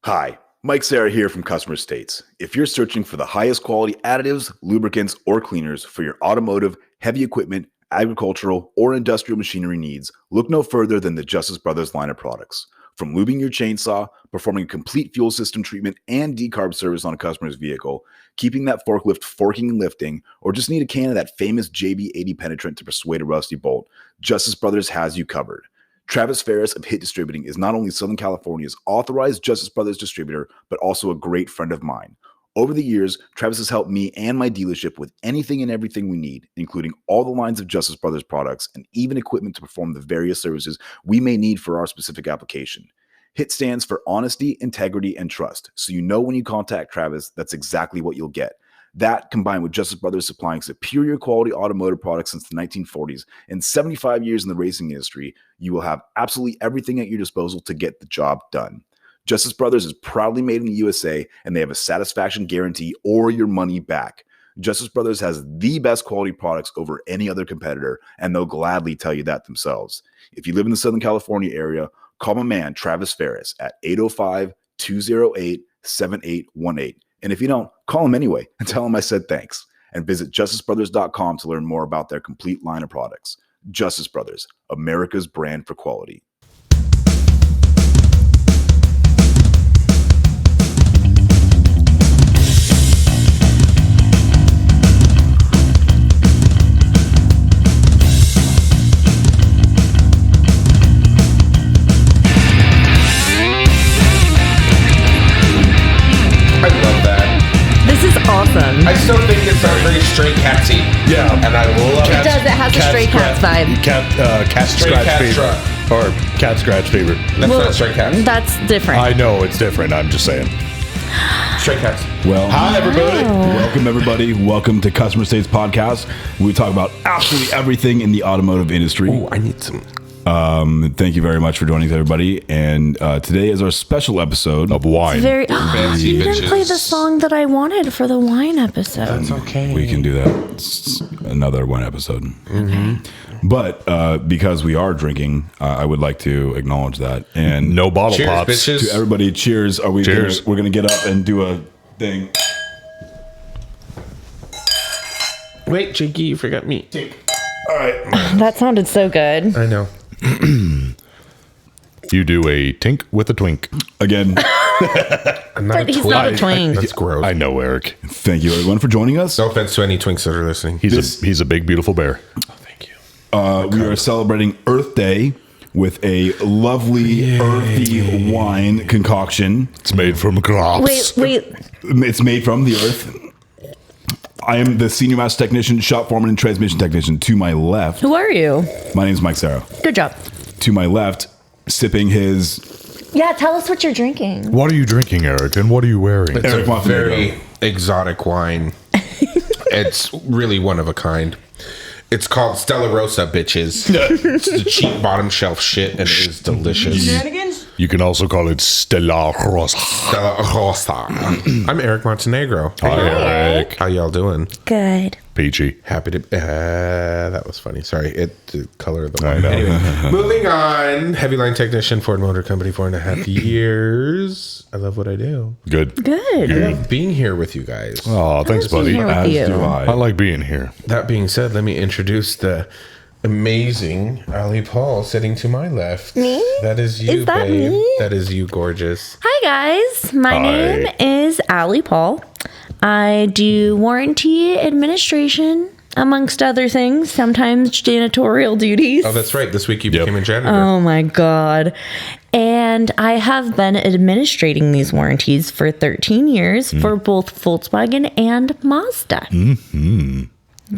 Hi, Mike Sarah here from Customer States. If you're searching for the highest quality additives, lubricants, or cleaners for your automotive, heavy equipment, agricultural, or industrial machinery needs, look no further than the Justice Brothers line of products. From lubing your chainsaw, performing a complete fuel system treatment and decarb service on a customer's vehicle, keeping that forklift forking and lifting, or just need a can of that famous JB80 penetrant to persuade a rusty bolt, Justice Brothers has you covered. Travis Ferris of Hit Distributing is not only Southern California's authorized Justice Brothers distributor, but also a great friend of mine. Over the years, Travis has helped me and my dealership with anything and everything we need, including all the lines of Justice Brothers products and even equipment to perform the various services we may need for our specific application. HIT stands for honesty, integrity, and trust, so you know when you contact Travis, that's exactly what you'll get. That, combined with Justice Brothers supplying superior quality automotive products since the 1940s and 75 years in the racing industry, you will have absolutely everything at your disposal to get the job done. Justice Brothers is proudly made in the USA, and they have a satisfaction guarantee or your money back. Justice Brothers has the best quality products over any other competitor, and they'll gladly tell you that themselves. If you live in the Southern California area, call my man Travis Ferris at 805-208-7818. And if you don't, call him anyway and tell him I said thanks. And visit justicebrothers.com to learn more about their complete line of products. Justice Brothers, America's brand for quality. Awesome. I still think it sounds very Stray Catsy. Yeah. And I love it. It does. It has a Stray Cats vibe. Cat Scratch Fever. Or Cat Scratch Fever. That's not Stray Cats. That's different. I know it's different. I'm just saying. Stray Cats. Well, hi, everybody. Welcome, everybody. Welcome to Customer States Podcast. We talk about absolutely everything in the automotive industry. Oh, I need some. Thank you very much for joining us, everybody. And today is our special episode of wine. Fancy you bitches. didn't play the song that I wanted for the wine episode. That's okay. We can do that. It's another one episode. Mm-hmm. But because we are drinking, I would like to acknowledge that. And no bottle cheers, pops. Bitches. To everybody, cheers. Are we? Cheers. We're gonna get up and do a thing. Wait, Jakey, you forgot me. All right. That sounded so good. I know. You do a tink with a twink. Again. I'm not But he's not a twink. That's gross. I know, Eric. Thank you, everyone, for joining us. No offense to any twinks that are listening. He's a big, beautiful bear. Oh, thank you. We are celebrating Earth Day with a lovely earthy wine concoction. It's made from crops. Wait. It's made from the earth. I am the senior master technician, shop foreman, and transmission technician. To my left, Who are you? my name is Mike Sarah. Good job. To my left, sipping his Yeah, tell us what you're drinking. What are you drinking, Eric? And what are you wearing? It's Eric a Montenegro. very exotic wine. It's really one of a kind. It's called Stella Rosa, bitches. It's the cheap bottom shelf shit, and it is delicious. You can also call it Stella Rosa. Stella Rosa. I'm Eric Montenegro. Hi, Eric. How y'all doing? Good. Peachy. Happy to. That was funny. Sorry, the color of the I wine. know. Anyway, moving on. Heavy line technician, Ford Motor Company, 4.5 years. I love what I do. Good. I love being here with you guys. Oh, thanks, being buddy. here with as you. do I I. like being here. That being said, let me introduce the amazing Ali Paul sitting to my left. Me? That is you, Is that babe. me? That is you, gorgeous. Hi, guys. My Hi. name is Allie Paul. I do warranty administration, amongst other things, sometimes janitorial duties. Oh, that's right. This week you became a janitor. Oh my God. And I have been administrating these warranties for 13 years for both Volkswagen and Mazda.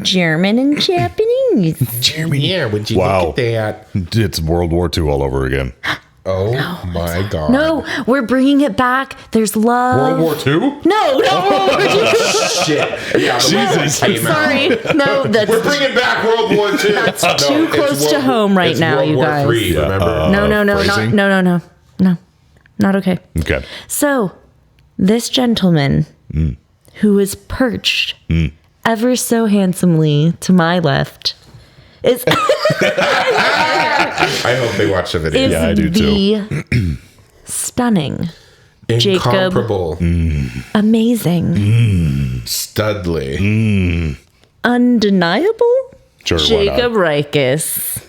German and Japanese. Yeah, would you Wow. look at that? It's World War II all over again. Oh my God. No, we're bringing it back. There's love. World War II? No. Shit. Yeah, the Jesus. came out. Sorry. No, that's We're bringing back World War II. That's too close to home right now, World you War guys. III, remember? Phrasing? No. Not okay. Okay. So, this gentleman who is perched ever so handsomely to my left is I hope they watch the video. is Yeah, I do the stunning, Jacob. Incomparable. Amazing. Studley. Undeniable. Sure, Jacob Rikus.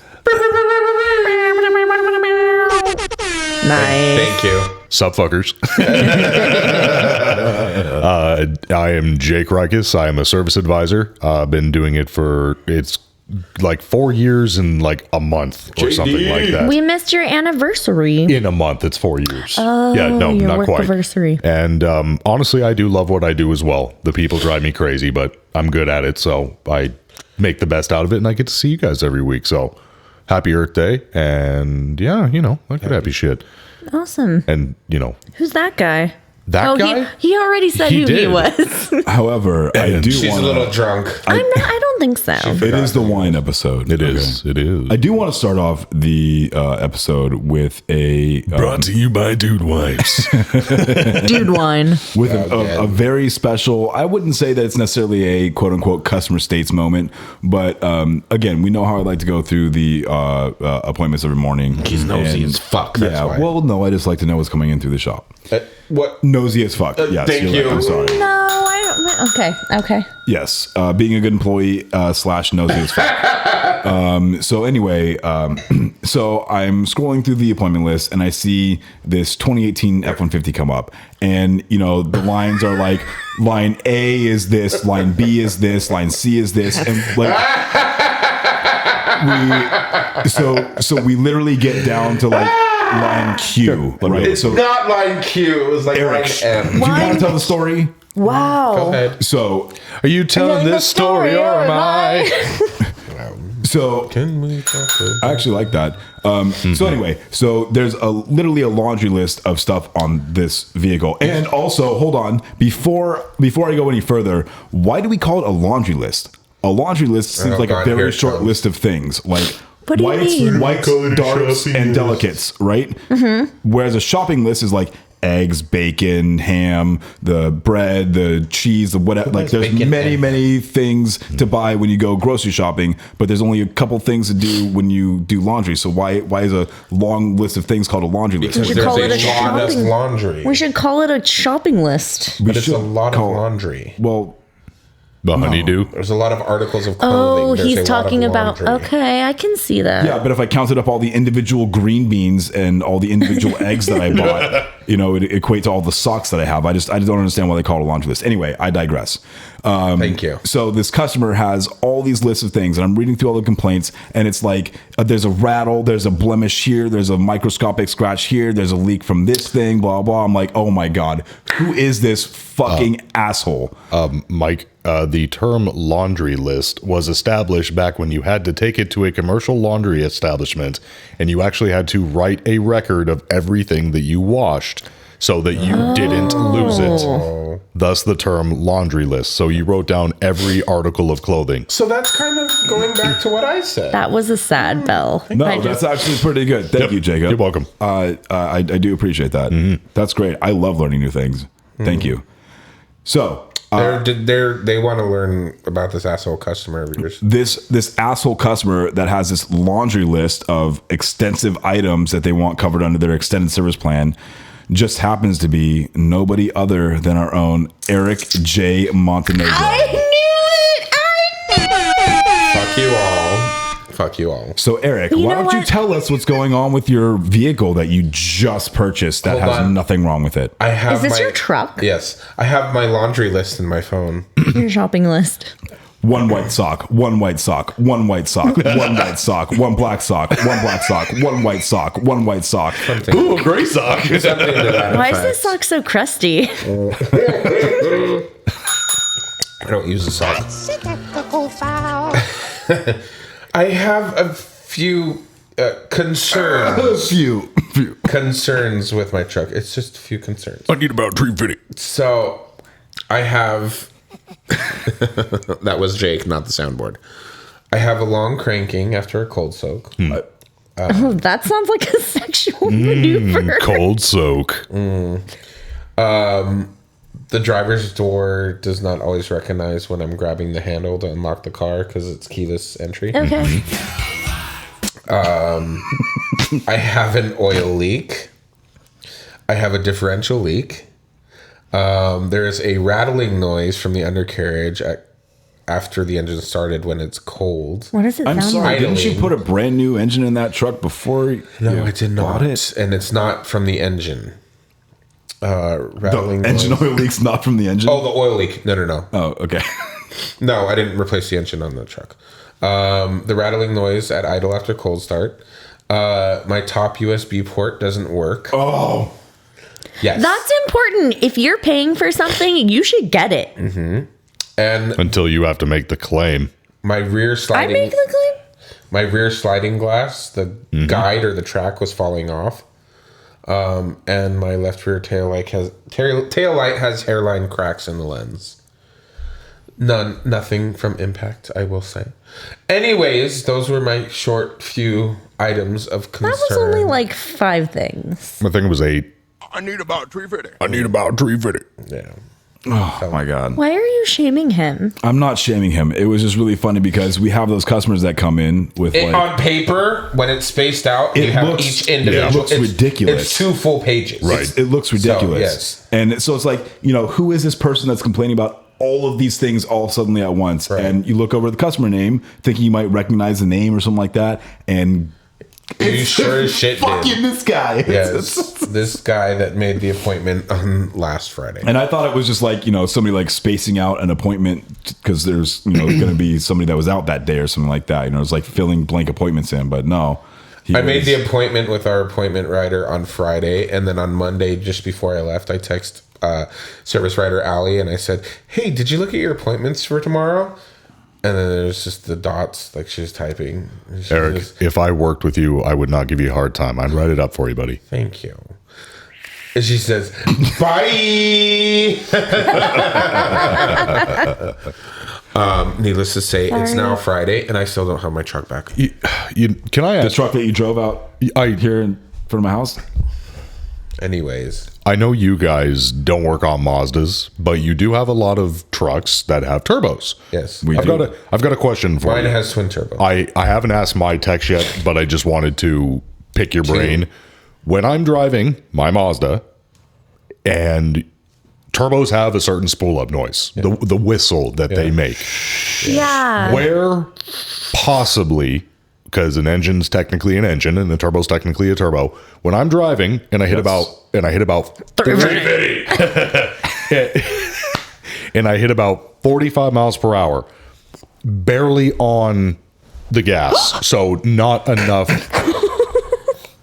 Nice. Thank you. Sup, fuckers. I am Jake Rikus. I am a service advisor. I've been doing it for, it's like 4 years and like a month or JD. something like that. We missed your anniversary. In a month, it's 4 years. Oh, yeah, no, your not quite. workiversary. And honestly, I do love what I do as well. The people drive me crazy, but I'm good at it, so I make the best out of it, and I get to see you guys every week. So happy Earth Day, and yeah, you know, I could happy shit. Awesome. And you know, Who's that guy? guy. He already said He who he did. was. However, I do She's want a little drunk. I don't think so. It is the wine episode. It is. It is. I do want to start off the episode with a Brought to you by Dude Wipes. Dude wine. with a very special. I wouldn't say that it's necessarily a quote unquote customer states moment, but again, we know how I like to go through the appointments every morning. He's nosy as fuck. That's Yeah, why. well, no, I just like to know what's coming in through the shop. What? Nosy as fuck. Yes, thank you're you. right. I'm sorry. No, I don't. Okay. Yes, being a good employee / nosy as fuck. So anyway, so I'm scrolling through the appointment list and I see this 2018 F-150 come up, and you know the lines are like line A is this, line B is this, line C is this, and like we literally get down to like line Q, right? It's not line Q. It was like Eric, line M. do you want to tell the story? Wow. Go ahead. So Are you telling this story or am I? So Can we talk about- I actually like that. So anyway, so there's literally a laundry list of stuff on this vehicle. And also, hold on, before I go any further, why do we call it a laundry list? A laundry list seems Oh, like God, a here very it short comes. list of things, like What do you mean? whites, darks, and delicates, right? Whereas a shopping list is like eggs, bacon, ham, the bread, the cheese, the whatever. Like there's bacon many, and- many things to buy when you go grocery shopping, but there's only a couple things to do when you do laundry. So why is a long list of things called a laundry list? We should There's call it a lot of shopping- laundry. We should call it a shopping list. But it's a should lot of call- laundry. Well, The honeydew. There's a lot of articles of clothing. Oh, There's a he's lot of talking about. laundry. Okay, I can see that. yeah, but if I counted up all the individual green beans and all the individual eggs that I bought, you know, it equates to all the socks that I have. I just don't understand why they call it a laundry list. Anyway, I digress. Thank you. So this customer has all these lists of things, and I'm reading through all the complaints, and it's like there's a rattle, there's a blemish here, there's a microscopic scratch here, there's a leak from this thing, blah blah. I'm like, oh my god, who is this fucking asshole? Mike, the term laundry list was established back when you had to take it to a commercial laundry establishment and you actually had to write a record of everything that you washed so that you didn't lose it. Thus the term laundry list. So you wrote down every article of clothing. So that's kind of going back to what I said. That was a sad bell. No, I that's just- actually pretty good. Thank you, Jacob. You're welcome. I do appreciate that. That's great. I love learning new things. Thank you. So They want to learn about this asshole customer of yours. this asshole customer that has this laundry list of extensive items that they want covered under their extended service plan just happens to be nobody other than our own Eric J. Montenegro. Fuck you all. Fuck you all. So Eric, You why know don't you what? tell us what's going on with your vehicle that you just purchased that Hold has on. nothing wrong with it? I have Is this my, your truck? Yes. I have my laundry list in my phone. Your shopping list. One white sock, one white sock, one white sock, one white sock, one black sock, one black sock, one white sock, one white sock. Ooh, a gray sock. Something to that Why is effect. this sock so crusty? I don't use a sock. Technical foul. I have a few concerns. Few. Concerns with my truck. It's just a few concerns. I need about 350. So I have that was Jake, not the soundboard. I have a long cranking after a cold soak. Oh, that sounds like a sexual maneuver. Cold soak. The driver's door does not always recognize when I'm grabbing the handle to unlock the car because it's keyless entry. Okay. I have an oil leak. I have a differential leak. There is a rattling noise from the undercarriage after the engine started when it's cold. What does it I'm sound sorry, like? didn't you put a brand new engine in that truck before No, I did bought not. it? And it's not from the engine. The Rattling engine noise. oil leak's not from the engine? Oh, the oil leak. No. Oh, okay. No, I didn't replace the engine on the truck. The rattling noise at idle after cold start. My top USB port doesn't work. Oh. Yes. That's important. If you're paying for something, you should get it. And Until you have to make the claim. my rear I sliding make the claim. my rear sliding glass, the guide or the track was falling off. And my left rear tail light has hairline cracks in the lens. Nothing from impact, I will say. Anyways, those were my short few items of concern. That was only like 5 things. I think it was 8. I need about 350. I need about 350. Yeah. Oh, my God. Why are you shaming him? I'm not shaming him. It was just really funny because we have those customers that come in with On paper, when it's spaced out, It you have looks- each individual. it looks ridiculous. It's 2 full pages. Right. It looks ridiculous. yes. And so it's like, who is this person that's complaining about all of these things all suddenly at once? Right. And you look over the customer name, thinking you might recognize the name or something like that. And You sure as shit fucking did. this guy. Yes. This guy that made the appointment on last Friday. And I thought it was just like, somebody like spacing out an appointment because there's, going to be somebody that was out that day or something like that. It was like filling blank appointments in, but no. I made the appointment with our appointment writer on Friday, and then on Monday, just before I left, I text service writer Allie, and I said, "Hey, did you look at your appointments for tomorrow?" And then there's just the dots, like she's typing. She Eric, goes, if I worked with you, I would not give you a hard time. I'd write it up for you, buddy. "Thank you." And she says, "Bye." Needless to say, it's now Friday, and I still don't have my truck back. Can I The ask? truck that you drove out here in front of my house? Anyways, I know you guys don't work on Mazdas, but you do have a lot of trucks that have turbos. yes, We I've do. got a question for mine you. has twin turbo. I haven't asked my techs yet, but I just wanted to pick your brain. When I'm driving my Mazda, and turbos have a certain spool up noise, the whistle that they make. Yeah. Where possibly, because an engine's technically an engine and the turbo's technically a turbo, when I'm driving and I hit about 45 miles per hour, barely on the gas, so not enough.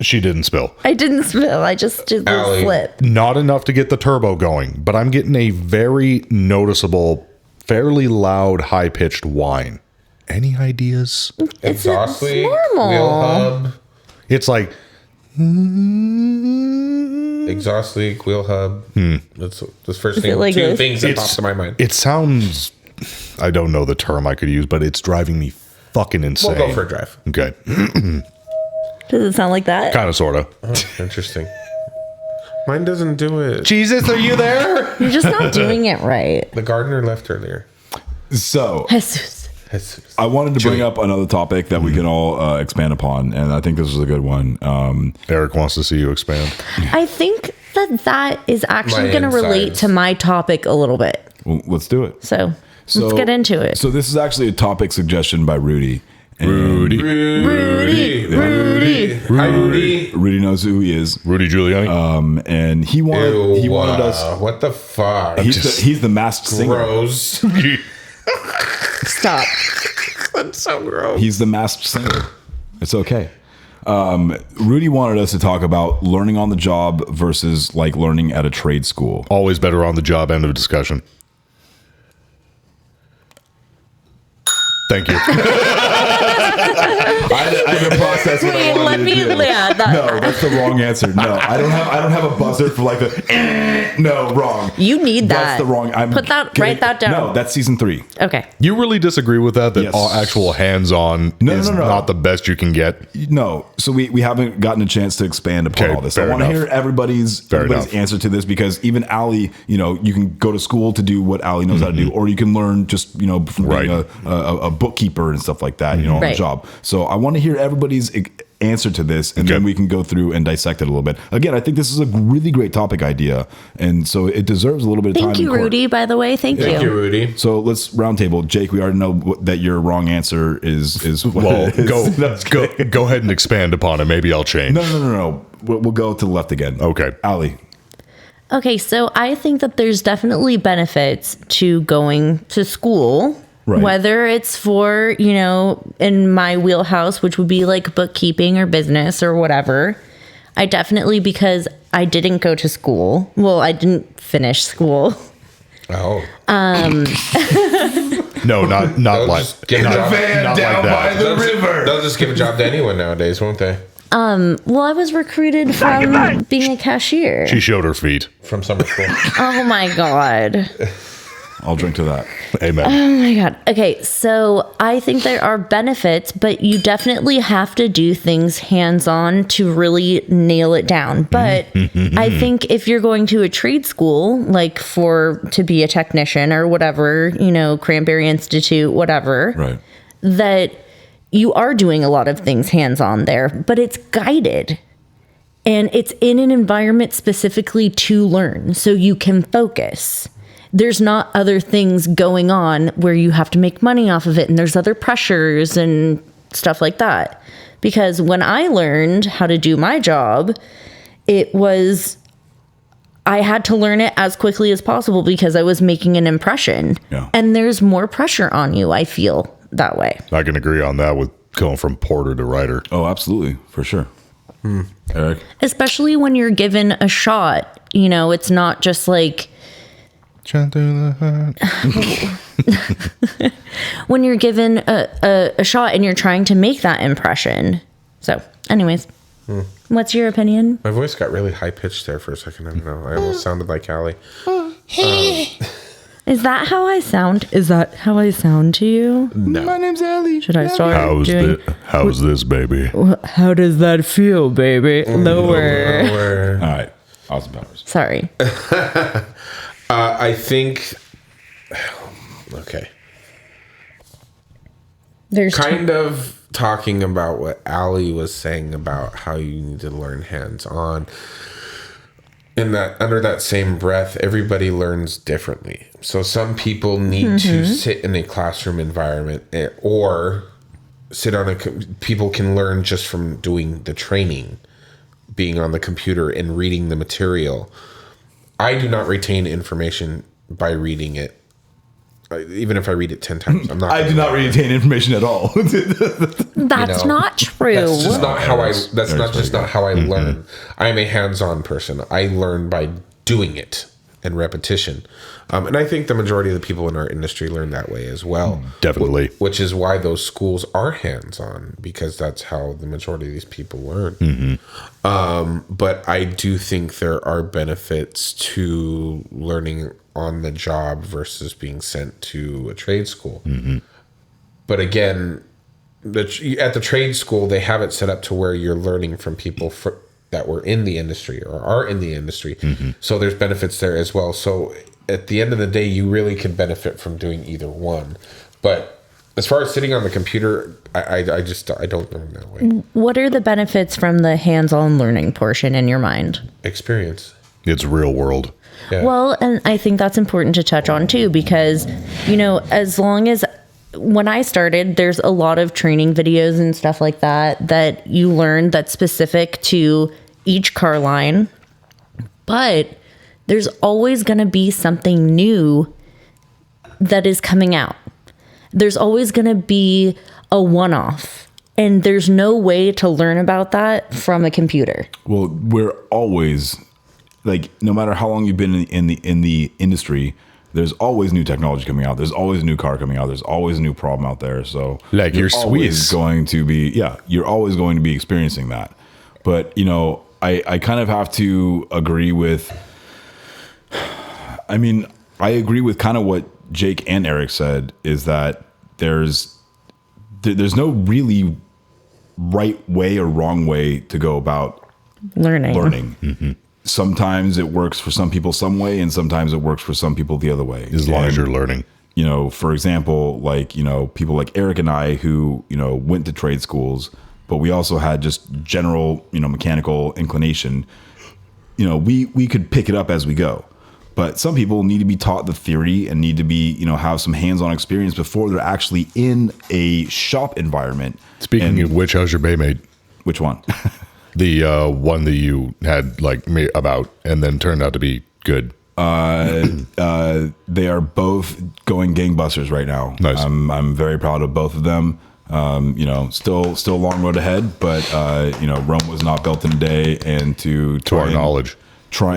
She didn't spill. I didn't spill. I just did the Allie. flip. Not enough to get the turbo going, but I'm getting a very noticeable, fairly loud, high-pitched whine. Any ideas? Exhaust leak, normal. wheel hub, It's like, exhaust leak, wheel hub. That's the first thing. it like Two this? things that pop to my mind. it sounds, I don't know the term I could use, but it's driving me fucking insane. We'll go for a drive. Okay. Does it sound like that? Kind of, sort of. Oh, interesting. Mine doesn't do it. Jesus, are you there? You're just not doing it right. The gardener left earlier. So Jesus. I wanted to bring up another topic that we can all expand upon, and I think this was a good one. Eric wants to see you expand. I think that is actually My going to relate insides. to my topic a little bit. Well, let's do it. So let's get into it. So this is actually a topic suggestion by Rudy. And Rudy. Hi, Rudy. Rudy knows who he is. Rudy Giuliani. And he wanted us. What the fuck? He's the masked singer. Gross. Stop. That's so gross. He's the masked singer. It's okay. Rudy wanted us to talk about learning on the job versus like learning at a trade school. Always better on the job end of discussion. Thank you. I didn't process what I Wait, wanted let to me. do. Yeah, No, that's the wrong answer. No, I don't have a buzzer for like the. No, wrong. you need that. That's the wrong. Write that down. No, that's season 3. Okay. You really disagree with that? That Yes. all actual hands-on is No. not the best you can get? No, so we haven't gotten a chance to expand upon Okay, all this. fair I want to enough. hear everybody's enough. answer to this because even Allie, you can go to school to do what Allie knows how to do, or you can learn just from being Right. a bookkeeper and stuff like that, on the Right. job. So I want to hear everybody's answer to this, and then we can go through and dissect it a little bit. Again, I think this is a really great topic idea, and so it deserves a little bit of time. Thank you, Rudy, by the way. Thank Thank you, Rudy. So let's roundtable. Jake, we already know that your wrong answer is what Well, it is. go ahead and expand upon it. Maybe I'll change. No. We'll go to the left again. Okay. Ali. Okay, so I think that there's definitely benefits to going to school. Right. Whether it's for, in my wheelhouse, which would be like bookkeeping or business or whatever. I definitely, because I didn't go to school. Well, I didn't finish school. Oh. No, not like just give a not, job. not like that. They'll just give a job to anyone nowadays, won't they? Well, I was recruited from being a cashier. She showed her feet. From summer school. Oh my God. I'll drink to that. Amen. Oh my God. Okay, so I think there are benefits, but you definitely have to do things hands-on to really nail it down. But I think if you're going to a trade school, like to be a technician or whatever, Cranberry Institute, whatever, Right. that you are doing a lot of things hands-on there, but it's guided. And it's in an environment specifically to learn, so you can focus. There's not other things going on where you have to make money off of it, and there's other pressures and stuff like that. Because when I learned how to do my job, I had to learn it as quickly as possible because I was making an impression. Yeah. And there's more pressure on you, I feel that way. I can agree on that with going from porter to writer. Oh, absolutely. For sure. Eric? Especially when you're given a shot, it's not just like when you're given a shot and you're trying to make that impression. So, anyways, what's your opinion? My voice got really high pitched there for a second. I don't know. I almost sounded like Allie. Is that how I sound? Is that how I sound to you? No. My name's Ali. Should I start How's this, baby? How does that feel, baby? Lower. All right. Austin Powers. Sorry. I think. Okay. There's Kind of talking about what Allie was saying about how you need to learn hands-on. In that, under that same breath, everybody learns differently. So some people need to sit in a classroom environment, or sit on people can learn just from doing the training, being on the computer and reading the material. I do not retain information by reading it. Even if I read it 10 times, I'm not. I do not retain information at all. That's not true. That's just not how I. That's That's not just pretty not how I learn. I am a hands-on person. I learn by doing it and repetition, and I think the majority of the people in our industry learn that way as well. Definitely. Which is why those schools are hands-on, because that's how the majority of these people learn. But I do think there are benefits to learning on the job versus being sent to a trade school. But again, at the trade school, they have it set up to where you're learning from people that were in the industry or are in the industry. So there's benefits there as well. So at the end of the day, you really can benefit from doing either one. But as far as sitting on the computer, I don't learn that way. What are the benefits from the hands-on learning portion in your mind? Experience. It's real world. Yeah. Well, and I think that's important to touch on too, because, as long as when I started, there's a lot of training videos and stuff like that you learn that's specific to each car line. But there's always going to be something new that is coming out. There's always going to be a one-off. And there's no way to learn about that from a computer. Well, we're always, like, no matter how long you've been in the industry, there's always new technology coming out. There's always a new car coming out. There's always a new problem out there. So Like you're your always Swiss. going to be, you're always going to be experiencing that. But, I kind of have to agree with, I agree with kind of what Jake and Eric said, is that there's no really right way or wrong way to go about learning. Sometimes it works for some people some way, and sometimes it works for some people the other way. As long as you're learning. For example, like, people like Eric and I who, went to trade schools, but we also had just general, mechanical inclination. We could pick it up as we go. But some people need to be taught the theory and need to be, have some hands-on experience before they're actually in a shop environment. Speaking of which, how's your bay made? Which one? The one that you had about and then turned out to be good. They are both going gangbusters right now. Nice. I'm very proud of both of them. Still a long road ahead, but Rome was not built in a day, and to our knowledge. Try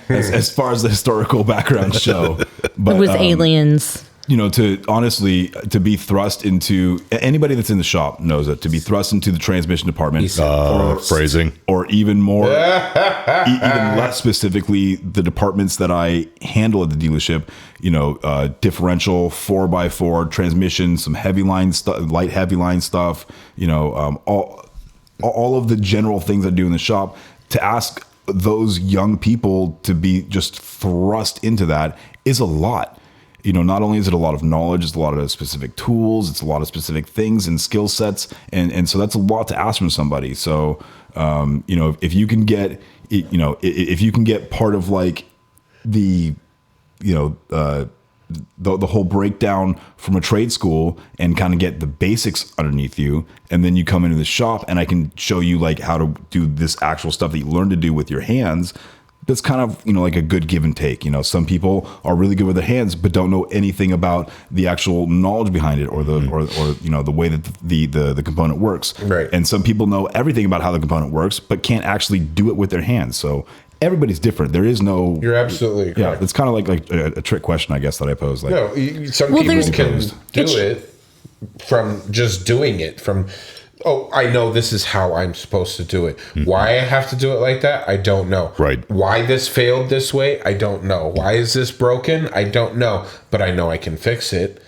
as far as the historical background show, but It was aliens. to be thrust into, anybody that's in the shop knows it, to be thrust into the transmission department, Phrasing, or even more, even less specifically, the departments that I handle at the dealership, differential, 4x4 transmission, some heavy line stuff, light heavy line stuff, all of the general things I do in the shop. To ask those young people to be just thrust into that is a lot. Not only is it a lot of knowledge, it's a lot of specific tools, it's a lot of specific things and skill sets. And so that's a lot to ask from somebody. So, if you can get, if you can get part of the whole breakdown from a trade school and kind of get the basics underneath you, and then you come into the shop and I can show you how to do this actual stuff that you learn to do with your hands. That's kind of, a good give and take. Some people are really good with their hands, but don't know anything about the actual knowledge behind it, or the the way that the component works. Right. And some people know everything about how the component works, but can't actually do it with their hands. So everybody's different. There is no. You're absolutely correct. Yeah, it's kind of like a trick question, I guess, that I pose. No, some people can do it from just doing it. I know this is how I'm supposed to do it. Why I have to do it like that, I don't know. Right. Why this failed this way, I don't know. Why is this broken? I don't know. But I know I can fix it.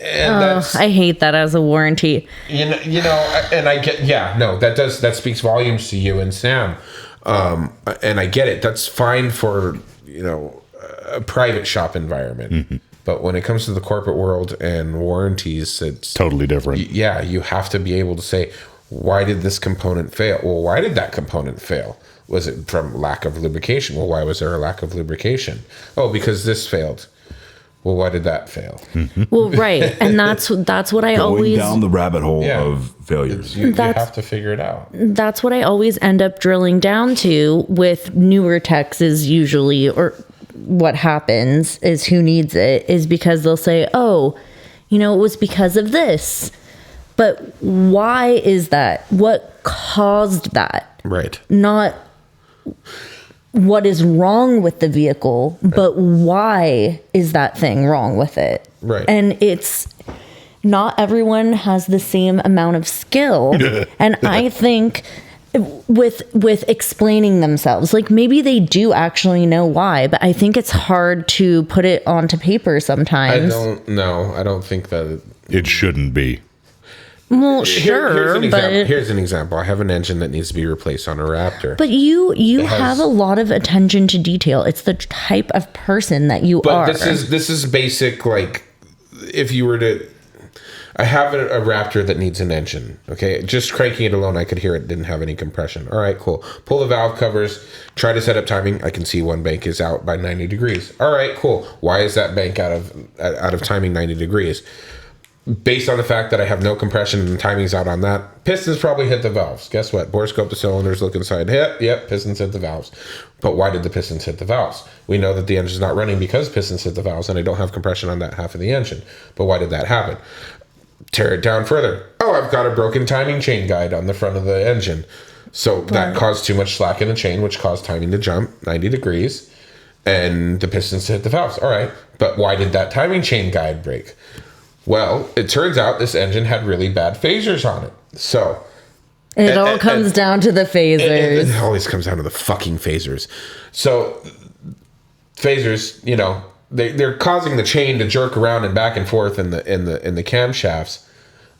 And I hate that as a warranty. and I get, that speaks volumes to you and Sam. And I get it. That's fine for, a private shop environment. Mm-hmm. But when it comes to the corporate world and warranties, it's totally different. Yeah, you have to be able to say, why did this component fail? Well, why did that component fail? Was it from lack of lubrication? Well, why was there a lack of lubrication? Oh, because this failed. Well, why did that fail? Mm-hmm. Well, right. And that's what I always... Going down the rabbit hole of failures. You have to figure it out. That's what I always end up drilling down to with newer techs is usually... or what happens is who needs it is because they'll say, oh, it was because of this. But why is that? What caused that? Right. Not what is wrong with the vehicle, but why is that thing wrong with it? Right. And it's not everyone has the same amount of skill. And I think with explaining themselves, maybe they do actually know why, but I think it's hard to put it onto paper sometimes. I don't think that it shouldn't be. Well, sure, here's an example. I have an engine that needs to be replaced on a Raptor. But you have a lot of attention to detail. It's the type of person that you are. But this is basic. If you were to, I have a Raptor that needs an engine. Okay, just cranking it alone, I could hear it didn't have any compression. All right, cool. Pull the valve covers. Try to set up timing. I can see one bank is out by 90 degrees. All right, cool. Why is that bank out of timing 90 degrees? Based on the fact that I have no compression and the timing's out on that, pistons probably hit the valves. Guess what? Borescope the cylinders, look inside. Yep, pistons hit the valves. But why did the pistons hit the valves? We know that the engine's not running because pistons hit the valves and I don't have compression on that half of the engine. But why did that happen? Tear it down further. Oh, I've got a broken timing chain guide on the front of the engine. So that caused too much slack in the chain, which caused timing to jump 90 degrees. And the pistons hit the valves. All right. But why did that timing chain guide break? Well, it turns out this engine had really bad phasers on it. So it all comes down to the phasers. It always comes down to the fucking phasers. So phasers, they're causing the chain to jerk around and back and forth in the camshafts.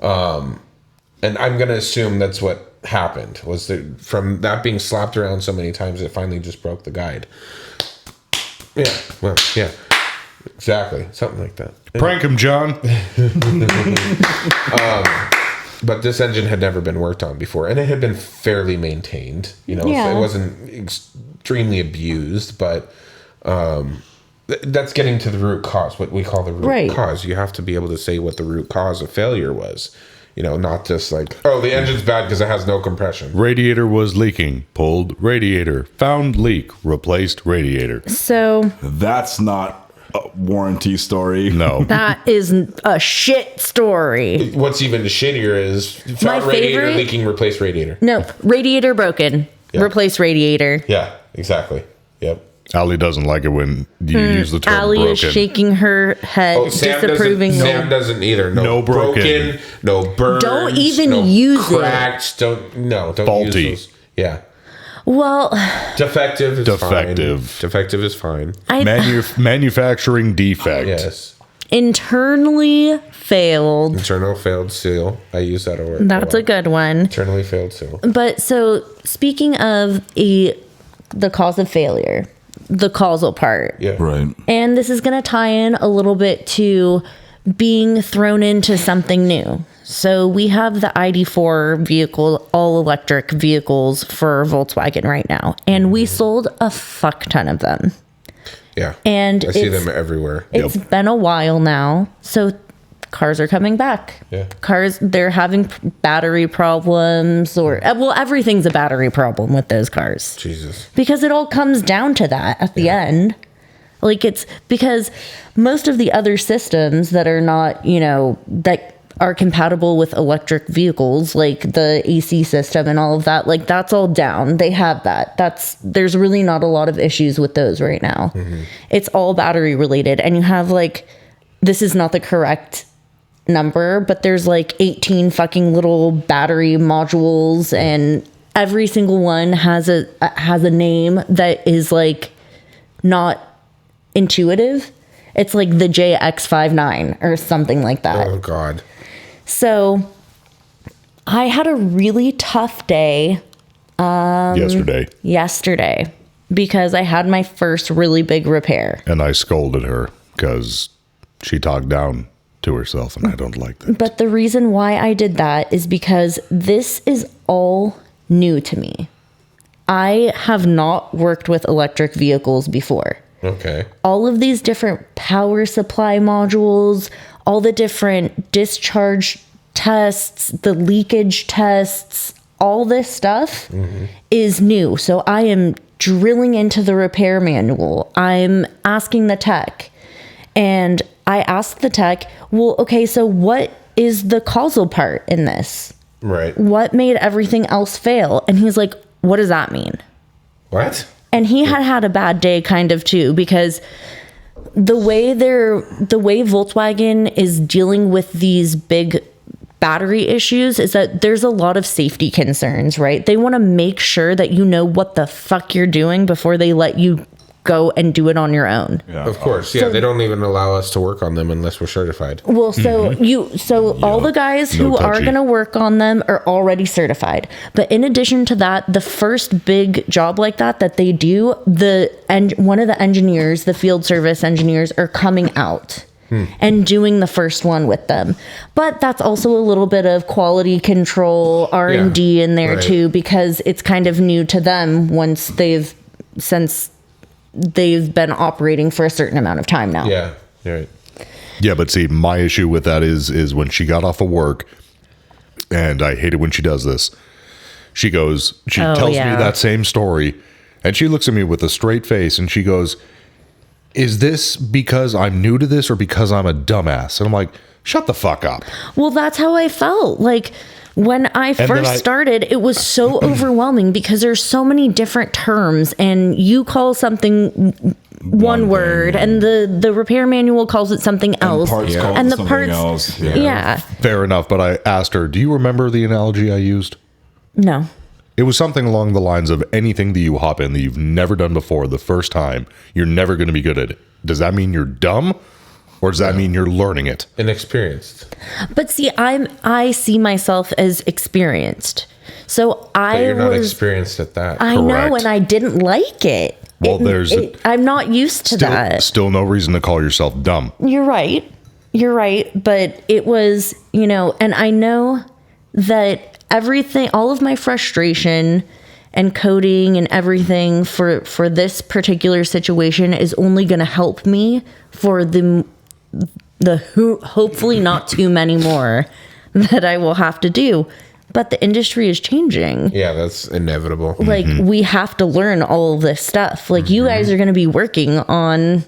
And I'm going to assume that's what happened. Was that from that being slapped around so many times it finally just broke the guide. Yeah. Well, yeah. Exactly. Something like that. Prank him, John. But this engine had never been worked on before, and it had been fairly maintained. You know, Yeah. it wasn't extremely abused, but that's getting to the root cause, what we call the root cause. You have to be able to say what the root cause of failure was. You know, not just like, oh, the engine's bad because it has no compression. Radiator was leaking. Pulled radiator. Found leak. Replaced radiator. So That's not a warranty story. No. that is a shit story. What's even shittier is found My radiator favorite- leaking, replace radiator. No, radiator broken. Yeah. Replace radiator. Yeah, exactly. Yep. Allie doesn't like it when you use the term Allie broken. is shaking her head Oh, Sam doesn't either. No broken. No burns. Don't even no use it. cracks. Don't Faulty. use those. Yeah. Well, Defective is Defective. fine. Defective is fine. Manufacturing defect. Yes. internally failed. Internal failed seal. I use that word. That's a good one. Internally failed seal. But so speaking of the cause of failure, the causal part. Yeah. Right. And this is going to tie in a little bit to being thrown into something new. So we have the ID4 vehicle, all electric vehicles for Volkswagen right now. And we sold a fuck ton of them. Yeah. And I see it's- them everywhere. It's been a while now. So cars are coming back. Yeah. Cars, they're having battery problems or, well, everything's a battery problem with those cars. Jesus. Because it all comes down to that at the end. Like it's because most of the other systems that are not, that are compatible with electric vehicles, like the AC system and all of that, like that's all down. They have that. There's really not a lot of issues with those right now. Mm-hmm. It's all battery related. And you have this is not the correct number, but there's 18 fucking little battery modules and every single one has a name that is not intuitive. It's the JX59 or something like that. Oh God. So I had a really tough day yesterday because I had my first really big repair. And I scolded her because she talked down to herself, and I don't like that. But the reason why I did that is because this is all new to me. I have not worked with electric vehicles before. Okay. All of these different power supply modules, all the different discharge tests, the leakage tests, all this stuff is new. So I am drilling into the repair manual. I'm asking the tech. And I asked the tech, well, okay, so what is the causal part in this? Right. What made everything else fail? And he's like, what does that mean? What? And he had a bad day kind of too, because the way Volkswagen is dealing with these big battery issues is that there's a lot of safety concerns, right? They want to make sure that you know what the fuck you're doing before they let you go and do it on your own. Yeah. Of course. Yeah. They don't even allow us to work on them unless we're certified. Well, so all the guys who are touchy. going to work on them are already certified. But in addition to that, the first big job like that they do, one of the engineers, the field service engineers, are coming out and doing the first one with them. But that's also a little bit of quality control, R&D in there too, because it's kind of new to them since they've been operating for a certain amount of time now. Yeah. Right. Yeah, but see, my issue with that is when she got off of work, and I hate it when she does this. She tells me that same story, and she looks at me with a straight face, and she goes, is this because I'm new to this or because I'm a dumbass? And I'm like, shut the fuck up. Well, that's how I felt. When I first started, it was so overwhelming because there's so many different terms and you call something one word and the repair manual calls it something else. And the parts. Yeah. Fair enough, but I asked her, do you remember the analogy I used? No. It was something along the lines of anything that you hop in that you've never done before the first time, you're never going to be good at it. Does that mean you're dumb? Or does that mean you're learning it? Inexperienced. But see, I see myself as experienced. So But you're not experienced at that. I know, Correct. and I didn't like it. Well, I'm not used to that. Still no reason to call yourself dumb. You're right. But it was, and I know that everything, all of my frustration and coding and everything for this particular situation is only going to help me for the hopefully not too many more that I will have to do. But the industry is changing. Yeah, that's inevitable. Like, we have to learn all of this stuff. Like, you guys are going to be working on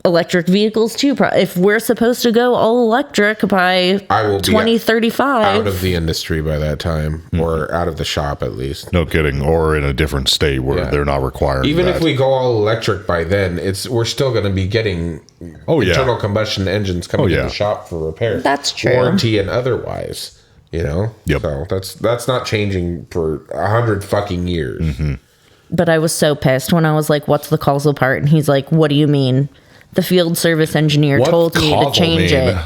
electric vehicles too. If we're supposed to go all electric by I will be 2035. Out of the industry by that time, or out of the shop at least. No kidding. Or in a different state where they're not required. Even if we go all electric by then, we're still going to be getting internal combustion engines coming to the shop for repairs. That's true. Warranty and otherwise. You know? Yep. So that's not changing for 100 fucking years. But I was so pissed when I was like, what's the causal part? And he's like, what do you mean? The field service engineer told me to change it.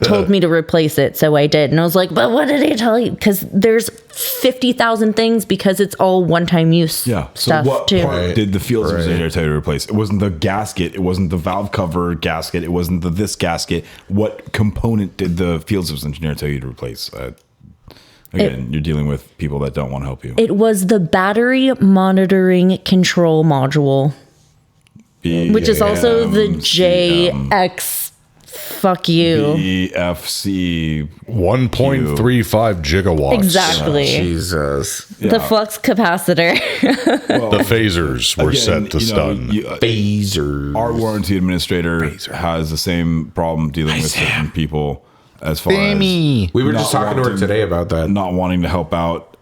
Told me to replace it, so I did. And I was like, but what did he tell you? Because there's 50,000 things, because it's all one-time use So stuff what too. part did the field service engineer tell you to replace? It wasn't the gasket. It wasn't the valve cover gasket. It wasn't this gasket. What component did the field service engineer tell you to replace? Again, you're dealing with people that don't want to help you. It was the battery monitoring control module, which is also the JX. Fuck you. BFC 1.35 gigawatts. Exactly. Jesus. The flux capacitor. The phasers were set to stun. Phaser. Our warranty administrator has the same problem dealing with certain people as far as We were just not talking to her wanting- today about that. not wanting to help out,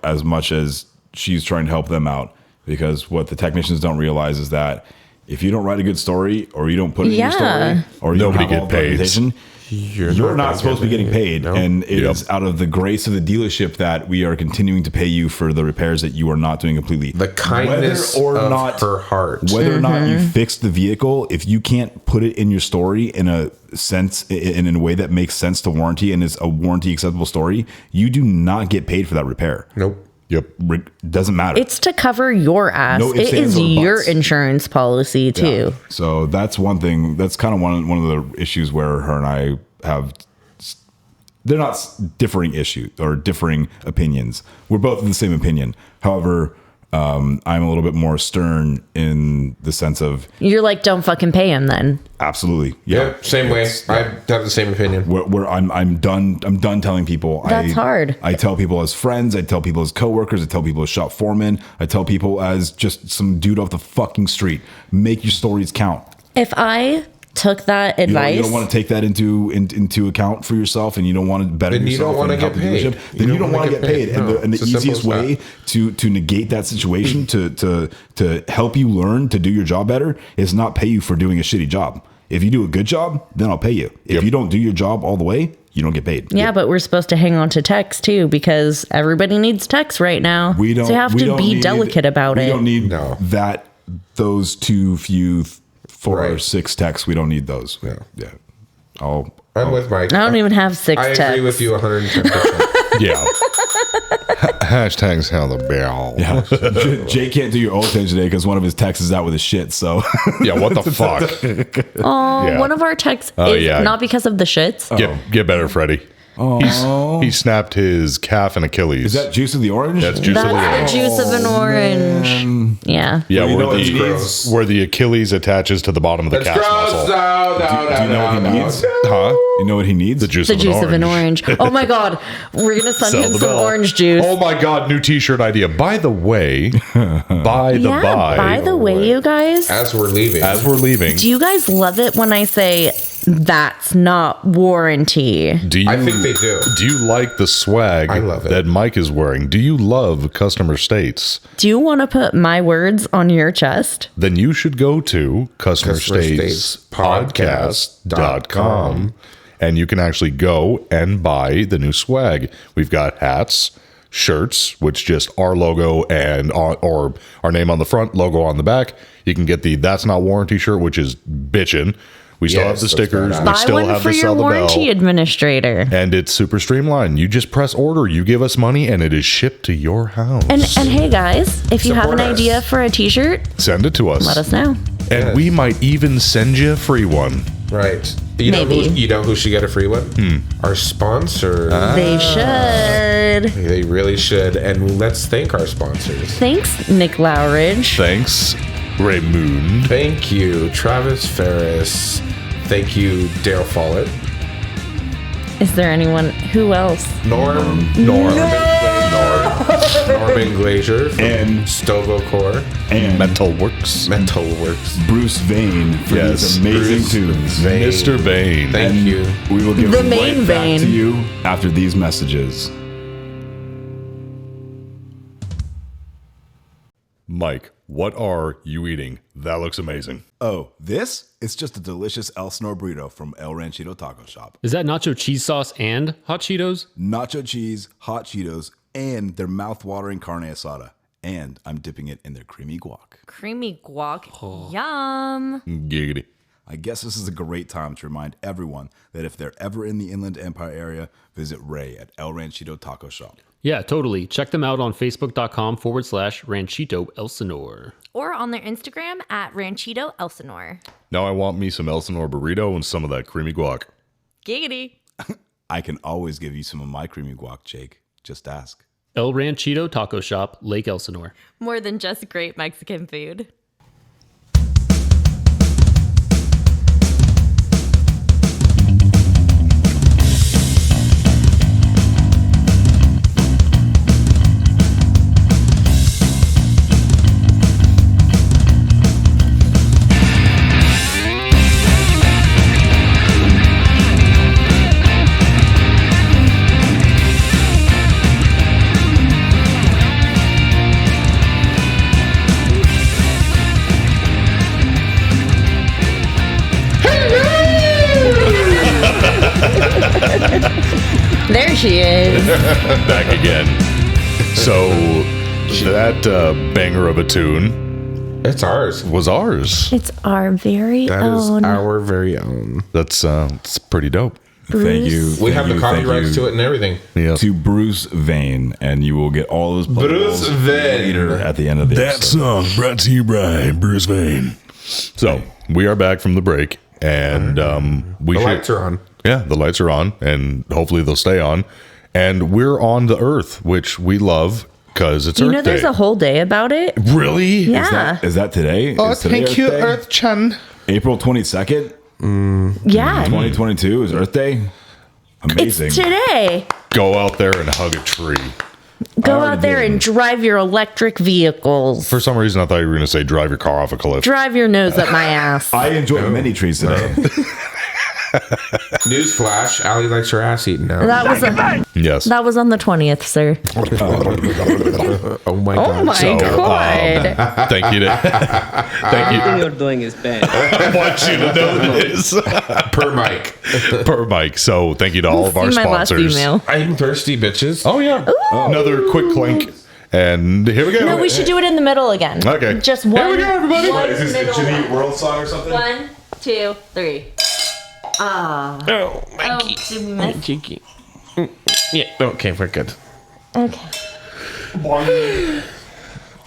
as much as she's trying to help them out. Because what the technicians don't realize is that if you don't write a good story, or you don't put it in your story, or you Nobody don't have all get the paid. documentation, you're not gonna supposed to be getting paid. No. And it is out of the grace of the dealership that we are continuing to pay you for the repairs that you are not doing completely. The kindness of her heart. Whether or not you fixed the vehicle, if you can't put it in your story in a sense, in a way that makes sense to warranty and is a warranty acceptable story, you do not get paid for that repair. Nope. Yep. Doesn't matter. It's to cover your ass. No ifs, It ands, is or your buts. insurance policy too. Yeah. So that's one thing. That's kind of one of the issues where her and I have. They're not differing issues or differing opinions. We're both in the same opinion. However, I'm a little bit more stern in the sense of You're like, don't fucking pay him then. absolutely, Yeah, same way. I have the same opinion. Where I'm done. I'm done telling people. That's hard. I tell people as friends. I tell people as coworkers. I tell people as shop foremen. I tell people as just some dude off the fucking street. Make your stories count. If I took that You advice, don't want to take that into account for yourself, and you don't want to better Then you yourself. don't wanna and help get the dealership, paid. Then you don't want to get paid. No, And the it's as simple easiest as way to negate that situation, to help you learn to do your job better, is not pay you for doing a shitty job. If you do a good job, then I'll pay you. If you don't do your job all the way, you don't get paid. yeah, but we're supposed to hang on to text too, because everybody needs text right now. We don't. So you have we to don't be need- delicate about we it. don't need No. those too few 4 or Right. 6 texts. We don't need those. Yeah. I'm with Mike. I don't even have 6 I texts. agree with you 110%. Yeah. Hashtags how the bell. Yeah. Jay can't do your old thing today because one of his texts is out with his shit. So Yeah, what the fuck? Oh, Yeah. one of our texts Oh, is yeah. not because of the shits. Get better, Freddie. He snapped his calf and Achilles. is that juice of the orange? That's juice of the That's orange. the juice of an orange. Yeah. Yeah, Well, you know where what he the, needs? where the Achilles attaches to the bottom of the That's calf gross. muscle. Do you know what he needs? Huh? You know what he needs? The juice, The of, juice an of an orange. Oh my God. We're going to send Sell him the some bell. orange juice. Oh my god, new t-shirt idea. By the way, by the way, you guys, As we're leaving. as we're leaving, do you guys love it when I say that's not warranty? do you I think they do. Do you like the swag I love it. that Mike is wearing? Do you love customer states? Do you want to put my words on your chest? Then you should go to customerstatespodcast.com and you can actually go and buy the new swag. We've got hats, shirts, which just our logo and or our name on the front, logo on the back. You can get the That's Not Warranty shirt, which is bitchin'. We still Yes, have the that's stickers. badass. We Buy still one have for the your sell the warranty bell. administrator. And it's super streamlined. You just press order, you give us money, and it is shipped to your house. And hey guys, if you have an Support us. idea for a t-shirt, Send it to us. let us know. And we might even send you a free one. Right. You know who should get a free one? Our sponsor. They should. They really should. And let's thank our sponsors. Thanks, Nick Lowridge. Thanks, Raymond. Thank you, Travis Ferris. Thank you, Dale Follett. Is there anyone? Who else? Norman Glazier from And Stovo Core. and Mental Works. Bruce Vane for these amazing tunes. Mr. Vane. Thank you. We will give The them main right back vein. to you after these messages. Mike, what are you eating? That looks amazing. Oh, this? It's just a delicious Elsinore burrito from El Ranchito Taco Shop. Is that nacho cheese sauce and hot Cheetos? Nacho cheese, hot Cheetos, and their mouth-watering carne asada. And I'm dipping it in their creamy guac. Creamy guac. Yum. Giggity. I guess this is a great time to remind everyone that if they're ever in the Inland Empire area, visit Ray at El Ranchito Taco Shop. Yeah, totally. Check them out on facebook.com/Ranchito Elsinore. Or on their Instagram at Ranchito Elsinore. Now I want me some Elsinore burrito and some of that creamy guac. Giggity. I can always give you some of my creamy guac, Jake. Just ask. El Ranchito Taco Shop, Lake Elsinore. More than just great Mexican food. There she is. Back again. So that banger of a tune It's ours. was ours. It's our very That is own. our very own. That's it's pretty dope. Thank you. We thank have the you, thank copyrights you to it and everything. Yeah. To Bruce Vane, and you will get all those Bruce plugins Vane. later at the end of the episode. song brought to you by Bruce Vane. So we are back from the break, and we The should. lights are on. Yeah, the lights are on, and hopefully they'll stay on. And we're on the Earth, which we love because it's You Earth know, there's Day. a whole day about it. Really? Yeah. Is that today? Is today Earth Day? Chan. April 22nd, Yeah. 2022 is Earth Day. It's Amazing. today. Go out there and hug a tree. Go already out there did. and drive your electric vehicles. For some reason, I thought you were going to say drive your car off a cliff. Drive your nose up my ass. I enjoyed many trees today. Newsflash: Allie likes her ass eaten now. Yes. That was on the 20th, sir. Oh my Oh god! my So, god. Thank you. Thank you. Everything you're doing is bad. I want you to know this. Per mic. Per Mike. So thank you to all of our See my last sponsors. email. I'm thirsty, bitches. Oh, yeah. Another quick clink. And here we go. No, we should do it in the middle again. Okay. Just one. Here we go, everybody. one Is this a middle Jimmy one. World song or something? 1, 2, 3. Ah. Oh, Oh, did we miss? cheeky. Yeah. Okay, we're good. Okay.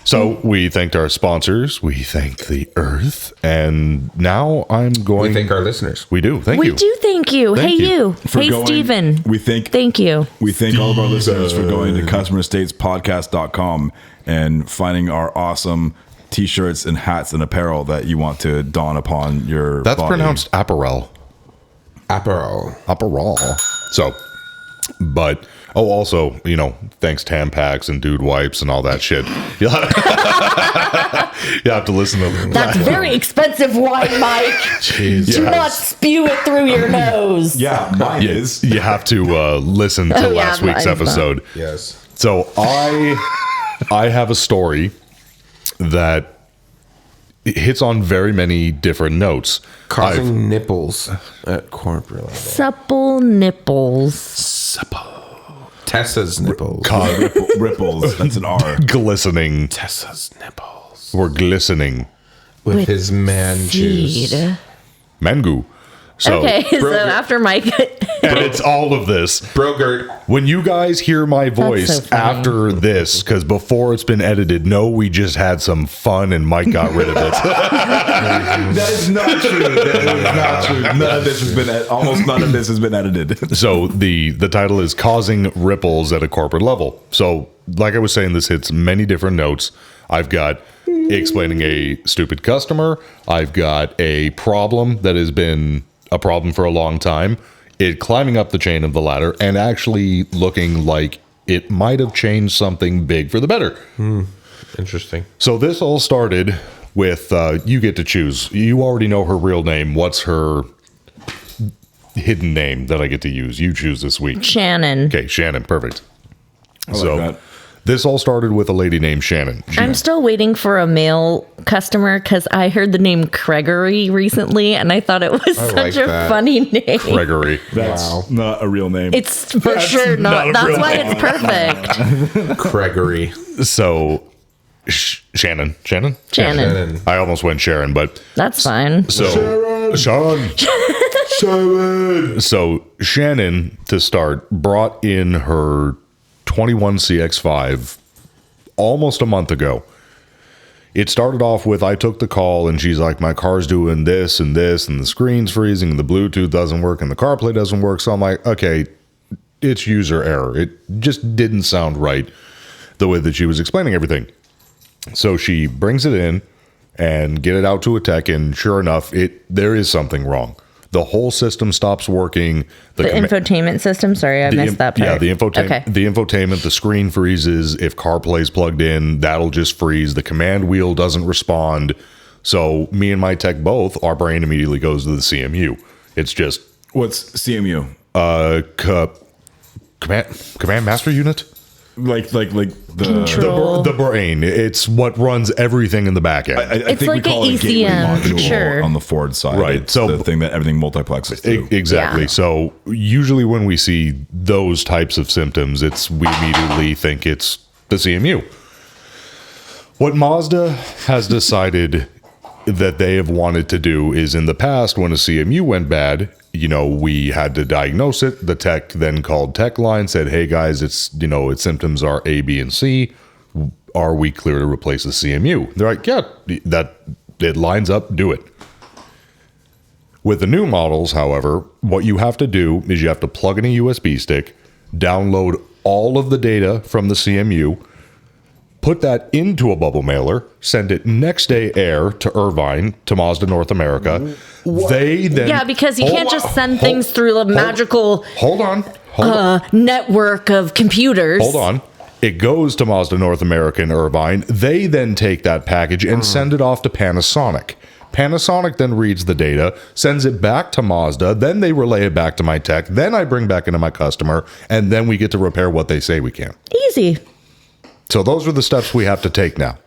So we thanked our sponsors. We thanked the Earth. And now I'm going. We thank our listeners. We do. Thank We you. do thank you. Thank hey, you you. For Hey, going- Steven. We thank Thank you. We thank all of our listeners for going to customerstatespodcast.com and finding our awesome t-shirts and hats and apparel that you want to don upon your That's body. pronounced apparel. Aperol. Apparel. So, but, also, thanks Tampax and Dude Wipes and all that shit. You'll have, you have to listen to them. That's very expensive wine, Mike. Jeez. Do not spew it through your nose. Yeah, mine is. You have to listen to Oh, yeah, last week's mine's not. episode. Yes. So I have a story that hits on very many different notes. Causing nipples at corporate level. Supple nipples. Tessa's nipples. Ripples. That's an R. Glistening. Tessa's nipples. We're glistening. With his man juice. Seed. Mango. So, Okay, so Broker. after Mike, and it's all of this. Brogert. When you guys hear my voice so funny. after this, because before it's been edited, no, we just had some fun and Mike got rid of it. That is not true. That is not true. None of this has been almost none of this has been edited. So the title is Causing Ripples at a Corporate Level. So like I was saying, this hits many different notes. I've got explaining a stupid customer. I've got a problem that has been a problem for a long time. It climbing up the chain of the ladder and actually looking like it might have changed something big for the better. Interesting. So this all started with you get to choose. You already know her real name. What's her hidden name that I get to use? You choose this week. Shannon. Okay, Shannon. Perfect. So that. this all started with a lady named Shannon. I'm still waiting for a male customer because I heard the name Gregory recently and I thought it was I such like a that. funny name. Gregory. That's not a real name. It's for sure not. not a That's real why it's perfect. Gregory. So Shannon. Shannon. I almost went Sharon, but That's fine. so Sharon. So Shannon, to start, brought in her 21 CX5 almost a month ago. It started off with, I took the call and she's like, my car's doing this and this and the screen's freezing and the Bluetooth doesn't work and the CarPlay doesn't work. So I'm like, okay, it's user error. It just didn't sound right the way that she was explaining everything. So she brings it in and get it out to a tech, and sure enough, there is something wrong. The whole system stops working. The infotainment system. Sorry, I missed that part. Yeah, the Okay. infotainment, the screen freezes. If CarPlay's plugged in, that'll just freeze. The command wheel doesn't respond. So me and my tech both, our brain immediately goes to the CMU. It's just What's CMU? command master unit. Like the Control. The brain. It's what runs everything in the back end. I It's think like we call an it a gateway ECM, module sure. on the Ford side. Right, It's so- the thing that everything multiplexes through. Exactly. Yeah. So usually when we see those types of symptoms, we immediately think it's the CMU. What Mazda has decided that they have wanted to do is, in the past, when a CMU went bad, we had to diagnose it. The tech then called tech line, said, hey guys, its symptoms are A, B, and C. Are we clear to replace the CMU? They're like, yeah, it lines up, do it. With the new models, however, what you have to do is you have to plug in a USB stick, download all of the data from the CMU, put that into a bubble mailer, send it next day air to Irvine, to Mazda North America. They then... Yeah, because you can't just send things through the magical Hold on. network of computers. Hold on. It goes to Mazda North America in Irvine. They then take that package and send it off to Panasonic. Panasonic then reads the data, sends it back to Mazda, then they relay it back to my tech, then I bring back into my customer, and then we get to repair what they say we can. Easy. So those are the steps we have to take now.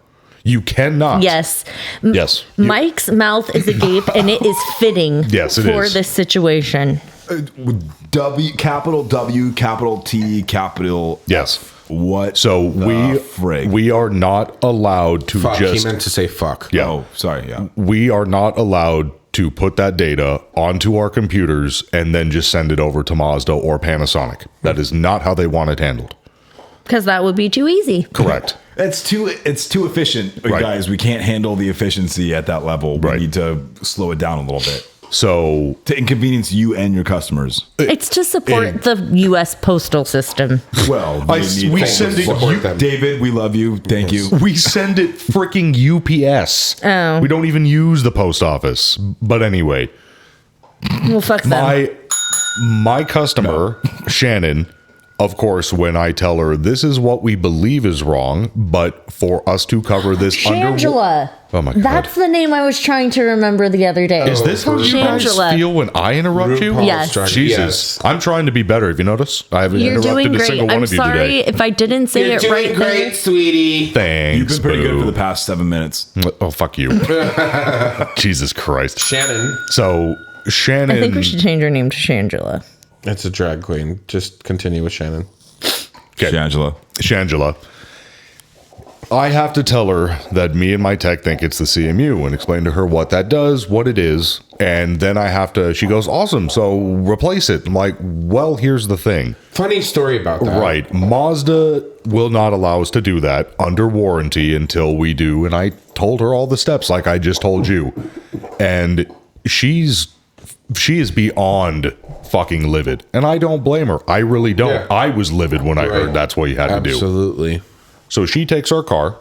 You cannot. Yes. Yes. Mike's mouth is agape, and it is fitting Yes, it for is. this situation. capital W, capital T, capital Yes. What? So frig? we are not allowed to Fuck. just... He meant to say fuck. Yeah. Oh, sorry. Yeah. We are not allowed to put that data onto our computers and then just send it over to Mazda or Panasonic. That is not how they want it handled. Because that would be too easy. Correct. It's too efficient, Right. guys. We can't handle the efficiency at that level. We Right. need to slow it down a little bit So to inconvenience you and your customers. It's to support the U.S. postal system. Well, we need send it- Support you- them. David, we love you. Thank you. we send it freaking UPS. Oh. We don't even use the post office. But anyway, Well, fuck them. my customer, Shannon, of course, when I tell her this is what we believe is wrong, but for us to cover this under... Shangela. Oh my God. That's the name I was trying to remember the other day. Is this how you guys Shangela. feel when I interrupt you? RuPaul's Yes. trying- Jesus. yes. I'm trying to be better. Have you noticed? I haven't You're interrupted doing a great. single one I'm of you sorry today. if I didn't say You're it doing right great, there. sweetie. Thanks. You've been pretty good boo. for the past 7 minutes. Oh, fuck you. Jesus Christ. Shannon. So, Shannon... I think we should change her name to Shangela. It's a drag queen. Just continue with Shannon. Okay. Shangela. Shangela. I have to tell her that me and my tech think it's the CMU and explain to her what that does, what it is. And then she goes, awesome, so replace it. I'm like, well, here's the thing. Funny story about that. Right. Mazda will not allow us to do that under warranty until we do. And I told her all the steps like I just told you. And she is beyond fucking livid. And I don't blame her. I really don't. Yeah. I was livid when I heard that's what you had to do. Absolutely. So she takes our car,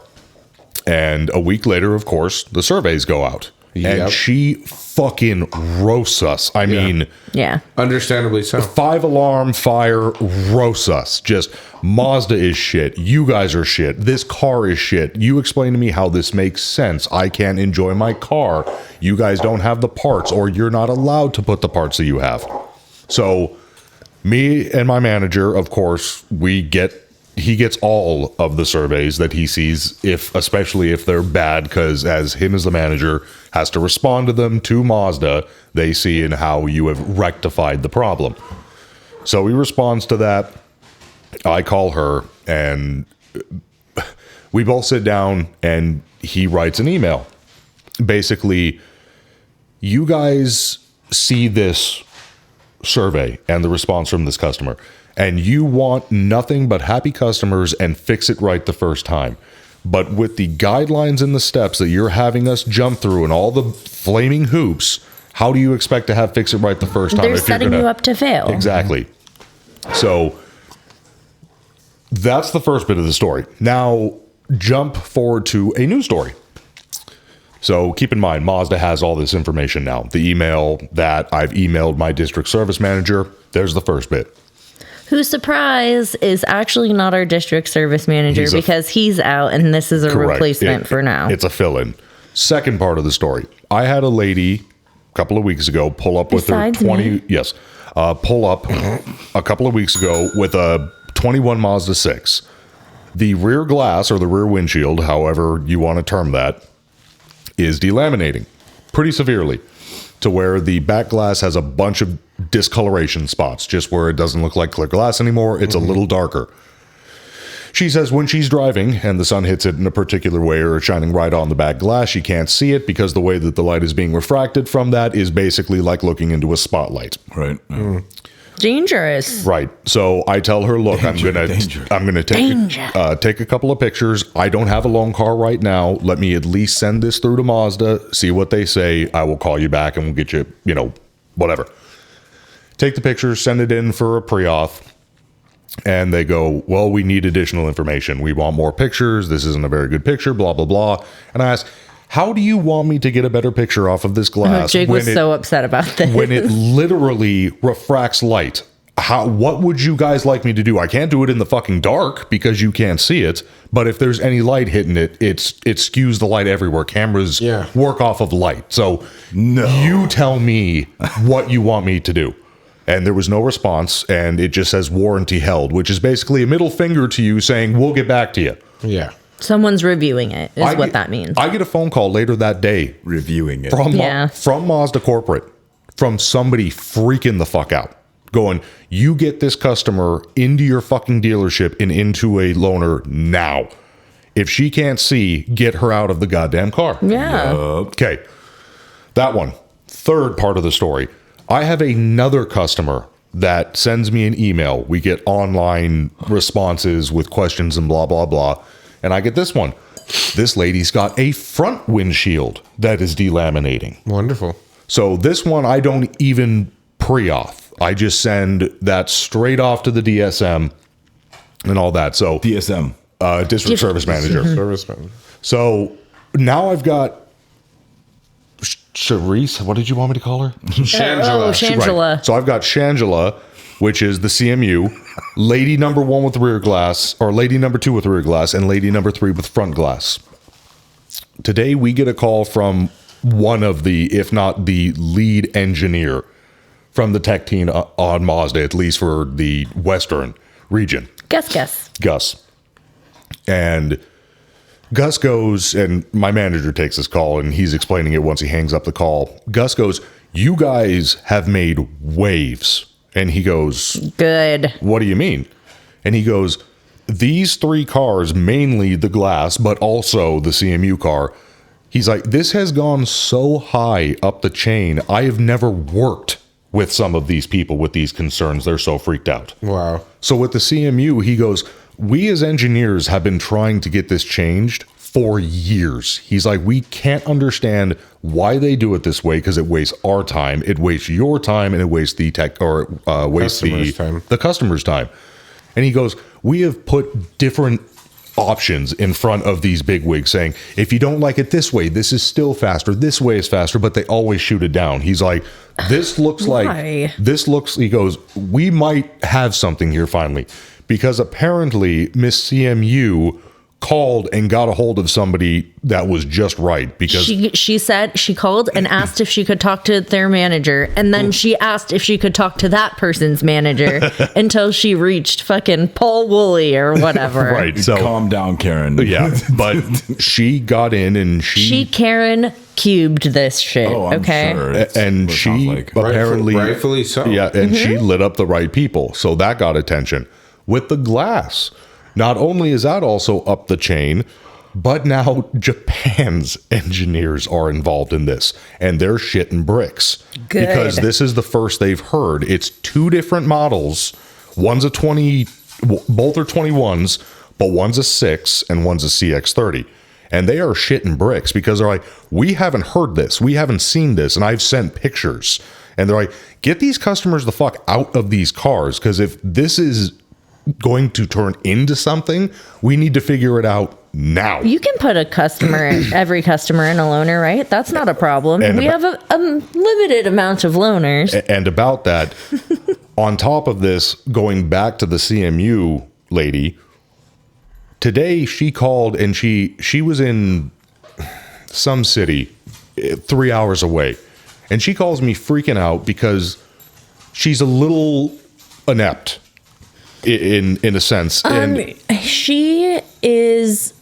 and a week later, of course, the surveys go out. Yep. And she fucking roasts us. I mean, Yeah. Understandably so. 5-alarm fire roasts us. Just Mazda is shit. You guys are shit. This car is shit. You explain to me how this makes sense. I can't enjoy my car. You guys don't have the parts, or you're not allowed to put the parts that you have. So me and my manager, of course, he gets all of the surveys that he sees, especially if they're bad, because as him as the manager has to respond to them to Mazda, they see in how you have rectified the problem. So he responds to that. I call her, and we both sit down, and he writes an email. Basically, you guys see this survey and the response from this customer, and you want nothing but happy customers and fix it right the first time. But with the guidelines and the steps that you're having us jump through and all the flaming hoops, how do you expect to have fix it right the first time? They're setting you up to fail. Exactly. So that's the first bit of the story. Now jump forward to a news story. So keep in mind, Mazda has all this information now. The email that I've emailed my district service manager, there's the first bit. Whose surprise is actually not our district service manager because he's out and this is a replacement for now. It's a fill-in. Second part of the story. I had a lady a couple of weeks ago pull up with her 20... Me? Yes. Pull up a couple of weeks ago with a 21 Mazda 6. The rear glass, or the rear windshield, however you want to term that, is delaminating pretty severely to where the back glass has a bunch of discoloration spots, just where it doesn't look like clear glass anymore. It's a little darker. She says when she's driving and the sun hits it in a particular way or it's shining right on the back glass, she can't see it because the way that the light is being refracted from that is basically like looking into a spotlight. Right. Dangerous. Right. So I tell her, look, I'm gonna take a couple of pictures. I don't have a loan car right now. Let me at least send this through to Mazda, see what they say. I will call you back and we'll get you, whatever. Take the pictures, send it in for a pre-auth. And they go, well, we need additional information. We want more pictures. This isn't a very good picture, blah, blah, blah. And I ask, how do you want me to get a better picture off of this glass? Jake was so upset about this. When it literally refracts light. What would you guys like me to do? I can't do it in the fucking dark because you can't see it. But if there's any light hitting it, it skews the light everywhere. Cameras work off of light. So you tell me what you want me to do. And there was no response, and it just says warranty held, which is basically a middle finger to you saying, we'll get back to you. Yeah. Someone's reviewing it, is what that means. I get a phone call later that day. Reviewing it. From Mazda Corporate, from somebody freaking the fuck out, going, you get this customer into your fucking dealership and into a loaner now. If she can't see, get her out of the goddamn car. Yeah. Okay. That one. Third part of the story. I have another customer that sends me an email. We get online responses with questions and blah, blah, blah. And I get this one. This lady's got a front windshield that is delaminating. Wonderful. So this one, I don't even pre-auth. I just send that straight off to the DSM and all that. So DSM. District Service Manager. Service manager. So now I've got Charisse, what did you want me to call her? Shangela. Shangela. Right. So I've got Shangela, which is the CMU, lady number 1 with rear glass, or lady number 2 with rear glass, and lady number 3 with front glass. Today we get a call from one of the, if not the lead engineer from the tech team on Mazda, at least for the Western region. Gus. And Gus goes, and my manager takes this call, and he's explaining it once he hangs up the call. Gus goes, you guys have made waves. And he goes, good. What do you mean? And he goes, these 3 cars, mainly the Glass, but also the CMU car, he's like, this has gone so high up the chain. I have never worked with some of these people with these concerns. They're so freaked out. Wow. So with the CMU, he goes, we as engineers have been trying to get this changed for years. He's like, we can't understand why they do it this way because it wastes our time, it wastes your time, and it wastes the tech or wastes the customer's time. And he goes, we have put different options in front of these bigwigs saying, if you don't like it this way, this is still faster, this way is faster, but they always shoot it down. He's like, this looks he goes, we might have something here finally, because apparently Miss CMU called and got a hold of somebody that was just right, because she said she called and asked if she could talk to their manager, and then she asked if she could talk to that person's manager until she reached fucking Paul Woolley or whatever. Right. So calm down, Karen. Yeah, but she got in and she Karen cubed this shit. Oh, I'm okay. sure. and What it she sounds like. apparently Rightfully so. Yeah, and she lit up the right people, so that got attention. With the Glass, not only is that also up the chain, but now Japan's engineers are involved in this, and they're shitting bricks. Good. Because this is the first they've heard. It's 2 different models. One's a 20, both are 21s, but one's a 6 and one's a CX30. And they are shitting bricks because they're like, we haven't heard this, we haven't seen this, and I've sent pictures. And they're like, get these customers the fuck out of these cars, because if this is going to turn into something, we need to figure it out now. You can put every customer in a loaner, right? That's not a problem. And we have a limited amount of loaners. And about that, on top of this, going back to the CMU lady, today she called and she was in some city 3 hours away, and she calls me freaking out because she's a little inept in a sense. And She is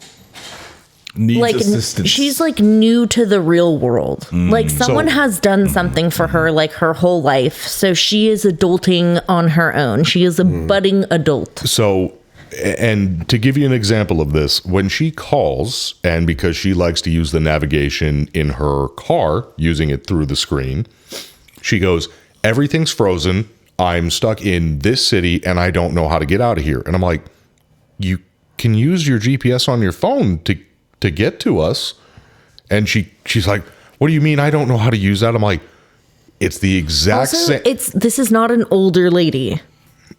Needs like assistance. she's like new to the real world. Like someone has done something for her like her whole life, so she is adulting on her own. She is a budding adult. so, and to give you an example of this, when she calls, and because she likes to use the navigation in her car, using it through the screen, she goes, everything's frozen. I'm stuck in this city and I don't know how to get out of here. And I'm like, you can use your GPS on your phone to get to us. And she's like, what do you mean I don't know how to use that? I'm like, it's the exact Also, same. this is not an older lady.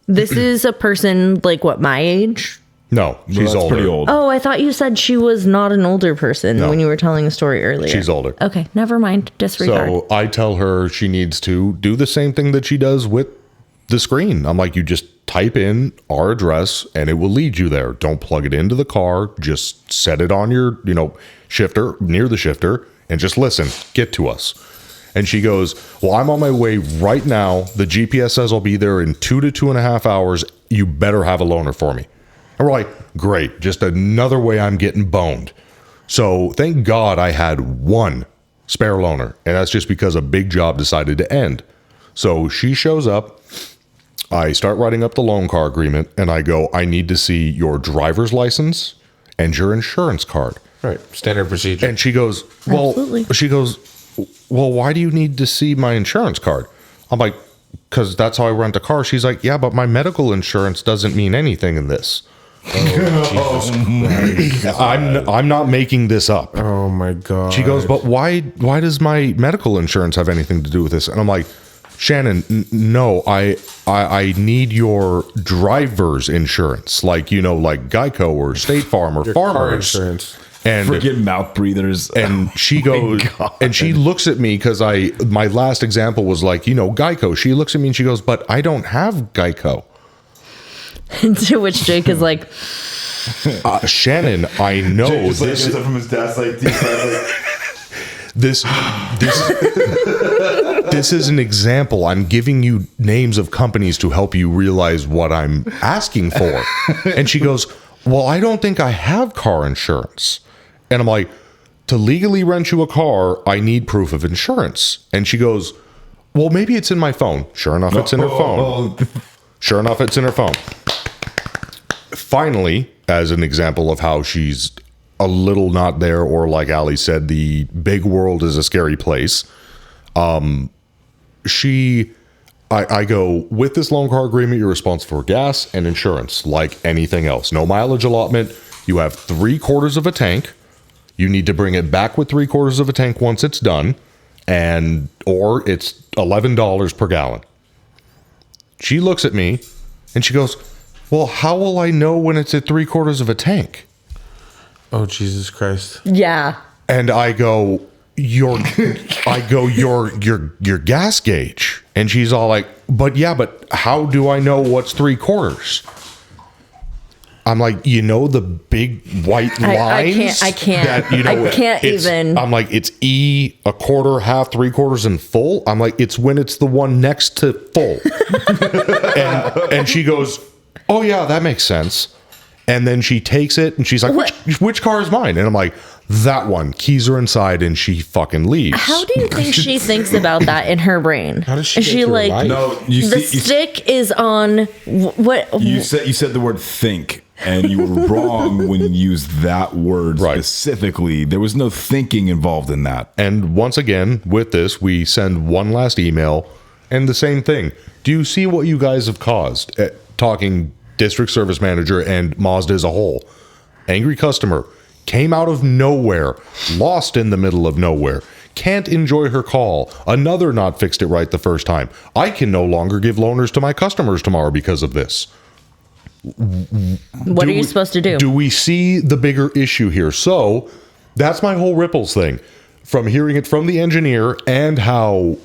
This is a person like what, my age? No, she's That's older. pretty old. Oh, I thought you said she was not an older person No. when you were telling the story earlier. She's older. Okay, never mind. Disregard. So I tell her she needs to do the same thing that she does with the screen. I'm like, you just type in our address and it will lead you there. Don't plug it into the car. Just set it on your, shifter, near the shifter, and just listen. Get to us. And she goes, well, I'm on my way right now. The GPS says I'll be there in 2 to 2.5 hours. You better have a loaner for me. And we're like, great. Just another way I'm getting boned. So thank God I had one spare loaner. And that's just because a big job decided to end. So she shows up. I start writing up the loan car agreement, and I go, I need to see your driver's license and your insurance card. Right. Standard procedure. And she goes, well, Absolutely. why do you need to see my insurance card? I'm like, because that's how I rent a car. She's like, yeah, but my medical insurance doesn't mean anything in this. I'm not making this up. Oh my God. She goes, but why does my medical insurance have anything to do with this? And I'm like, Shannon, no, I need your driver's insurance, like Geico or State Farm or Car Farmers. insurance. And Freaking mouth breathers. and she goes, and she looks at me because my last example was like, Geico. She looks at me and she goes, but I don't have Geico. To which Jake is like, Shannon, I know this. from his desk, This is an example. I'm giving you names of companies to help you realize what I'm asking for. And she goes, well, I don't think I have car insurance. And I'm like, to legally rent you a car, I need proof of insurance. And she goes, well, maybe it's in my phone. Sure enough, it's in her phone. Sure enough, it's in her phone. finally, as an example of how she's a little not there, or like Ali said, the big world is a scary place. I go, with this loan car agreement, you're responsible for gas and insurance, like anything else. No mileage allotment. You have 3/4 of a tank. You need to bring it back with 3/4 of a tank once it's done, or it's $11 per gallon. She looks at me and she goes, well, how will I know when it's at 3/4 of a tank? Oh, Jesus Christ. Yeah. And I go, your gas gauge. And she's all like, but how do I know what's 3/4? I'm like, the big white lines. I can't. I can't even. I'm like, it's E, a quarter, half, 3/4, and full. I'm like, it's when it's the one next to full. and she goes, oh yeah, that makes sense. And then she takes it and she's like, which car is mine? And I'm like, that one. Keys are inside, and she fucking leaves. How do you think she thinks about that in her brain? How does she Is get she through like, life? No, the stick is on what? You said the word think, and you were wrong when you used that word specifically. There was no thinking involved in that. And once again, with this, we send one last email, and the same thing. Do you see what you guys have caused? Talking district service manager and Mazda as a whole. Angry customer. Came out of nowhere. Lost in the middle of nowhere. Can't enjoy her call. Another not fixed it right the first time. I can no longer give loaners to my customers tomorrow because of this. What are you supposed to do? Do we see the bigger issue here? So that's my whole Ripples thing. From hearing it from the engineer, and how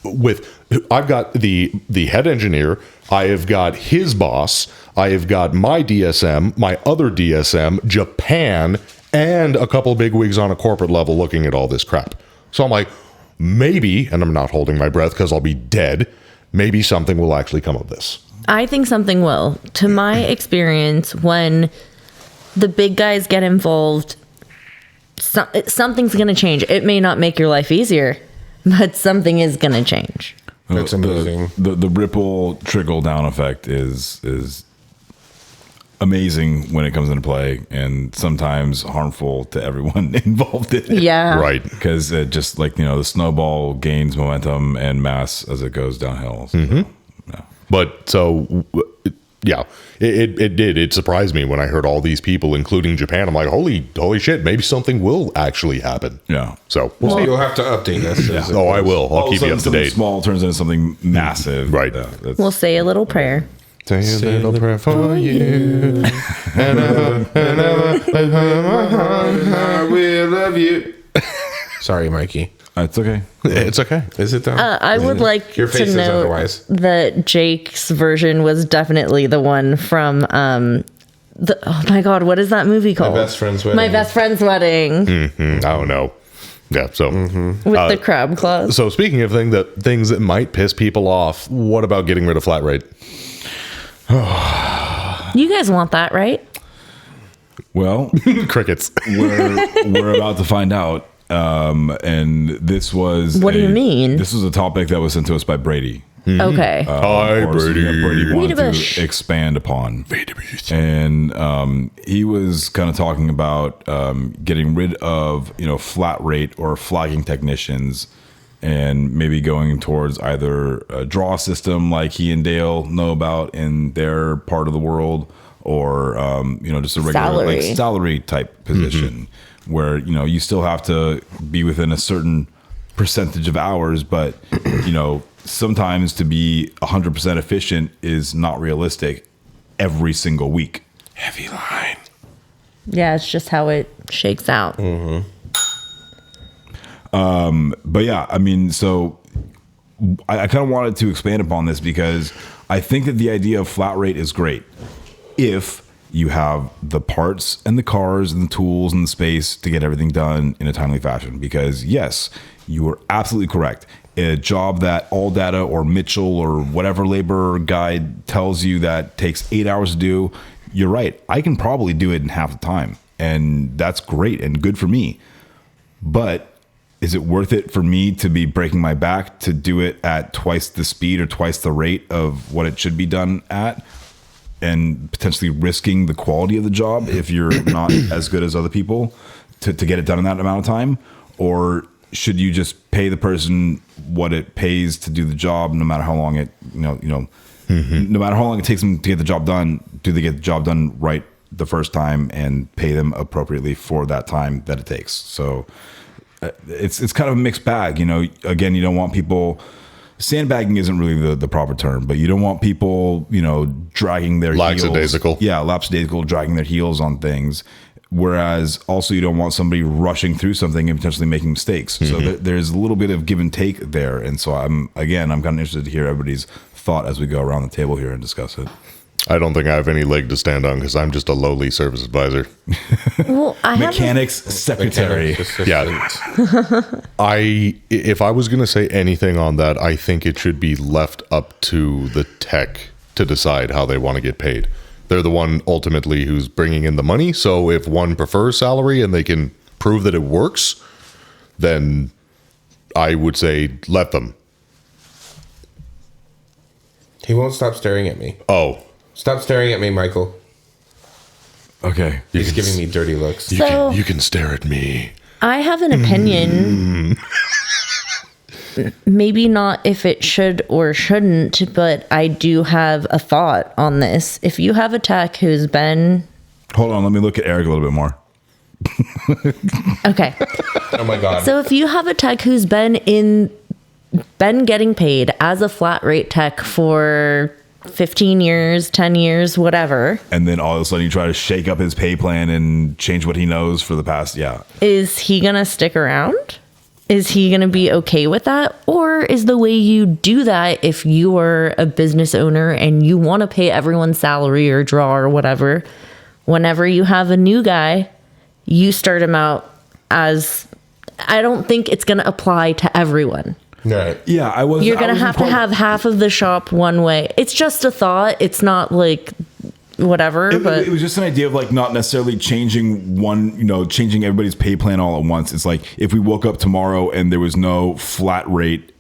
I've got the head engineer, I have got his boss, I have got my DSM, my other DSM, Japan, and a couple big wigs on a corporate level looking at all this crap. So I'm like, maybe, and I'm not holding my breath because I'll be dead, maybe something will actually come of this. I think something will. To my experience, when the big guys get involved, something's going to change. It may not make your life easier, but something is going to change. That's amazing. The ripple trickle down effect is amazing when it comes into play, and sometimes harmful to everyone involved in it. Yeah. Right. Because it just, like, the snowball gains momentum and mass as it goes downhill. So, yeah. But so, yeah, it did. It surprised me when I heard all these people, including Japan. I'm like, holy shit, maybe something will actually happen. Yeah. So we'll see. You'll have to update us. Oh, I will. I'll keep you up to something date. Small turns into something massive. Right. Yeah, We'll say a little prayer. Say a little prayer for you. I will love you. Sorry, Mikey. It's okay. It's okay. Is it though? I would like Your face to is know otherwise. that Jake's version was definitely the one from oh my god, what is that movie called? My Best Friend's Wedding. My Best Friend's Wedding. I don't know. Yeah. So With the crab claws. So speaking of things that might piss people off, what about getting rid of flat rate? You guys want that, right? Well, Crickets. we're about to find out. And this was What do you mean? This was a topic that was sent to us by Brady. Okay. Hi, Of course, Brady. that Brady wanted Bush. to expand upon. And he was kind of talking about getting rid of flat rate or flagging technicians, and maybe going towards either a draw system like he and Dale know about in their part of the world, or just a regular salary type position, where you still have to be within a certain percentage of hours, but sometimes to be 100% efficient is not realistic every single week. Heavy line. Yeah, it's just how it shakes out. But yeah, I mean, so I kind of wanted to expand upon this because I think that the idea of flat rate is great if you have the parts and the cars and the tools and the space to get everything done in a timely fashion. Because yes, you are absolutely correct. A job that All Data or Mitchell or whatever labor guide tells you that takes 8 hours to do, you're right. I can probably do it in half the time, and that's great and good for me. But is it worth it for me to be breaking my back to do it at twice the speed or twice the rate of what it should be done at? and potentially risking the quality of the job if you're not as good as other people to get it done in that amount of time? Or should you just pay the person what it pays to do the job, no matter how long it, no matter how long it takes them to get the job done, do they get the job done right the first time and pay them appropriately for that time that it takes? So it's kind of a mixed bag. Again, you don't want people, sandbagging isn't really the proper term, but you don't want people, dragging their Lackadaisical. heels. Yeah, lackadaisical, dragging their heels on things. Whereas also you don't want somebody rushing through something and potentially making mistakes. So there's a little bit of give and take there. And so I'm kind of interested to hear everybody's thought as we go around the table here and discuss it. I don't think I have any leg to stand on because I'm just a lowly service advisor. Well, Mechanics secretary. Yeah. If I was going to say anything on that, I think it should be left up to the tech to decide how they want to get paid. They're the one ultimately who's bringing in the money. So if one prefers salary and they can prove that it works, then I would say let them. He won't stop staring at me. Oh, Stop staring at me, Michael. Okay. He's giving me dirty looks. you can stare at me. I have an opinion. Maybe not if it should or shouldn't, but I do have a thought on this. If you have a tech who's been... Hold on, let me look at Eric a little bit more. Okay. Oh my God. So if you have a tech who's been getting paid as a flat rate tech for 15 years, 10 years, whatever. And then all of a sudden you try to shake up his pay plan and change what he knows for the past, Is he going to stick around? Is he going to be okay with that? Or is the way you do that, if you are a business owner and you want to pay everyone's salary or draw or whatever, whenever you have a new guy, you start him out as... I don't think it's going to apply to everyone. Right. Yeah, You're going to have half of the shop one way. It's just a thought. It's not like whatever, but it was just an idea of like not necessarily changing changing everybody's pay plan all at once. It's like if we woke up tomorrow and there was no flat rate,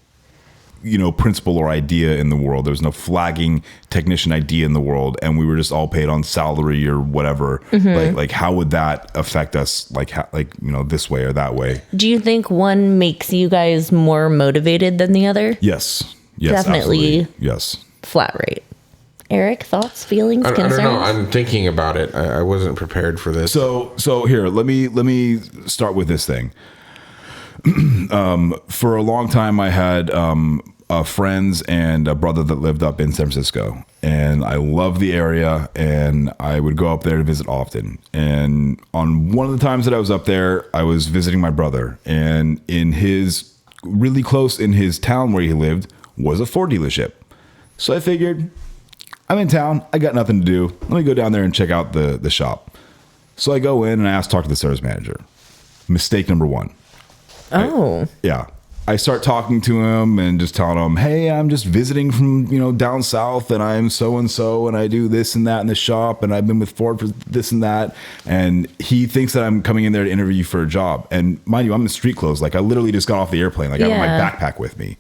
principle or idea in the world, there was no flagging technician idea in the world, and we were just all paid on salary or whatever. Like how would that affect us? This way or that way? do you think one makes you guys more motivated than the other? Yes, Definitely. absolutely. Yes. Flat rate. Eric, thoughts, feelings, I concerns? don't know. I'm thinking about it. I wasn't prepared for this. So here, let me start with this thing. For a long time, I had friends and a brother that lived up in San Francisco, and I loved the area, and I would go up there to visit often. And on one of the times that I was up there, I was visiting my brother, and really close in his town where he lived was a Ford dealership. So I figured, I'm in town, I got nothing to do. Let me go down there and check out the shop. So I go in and I ask to talk to the service manager. Mistake number one. Oh. I start talking to him and just telling him, hey, I'm just visiting from, down south, and I'm so-and-so, and I do this and that in the shop, and I've been with Ford for this and that. And he thinks that I'm coming in there to interview for a job. And mind you, I'm in street clothes. Like I literally just got off the airplane. Like I have my backpack with me.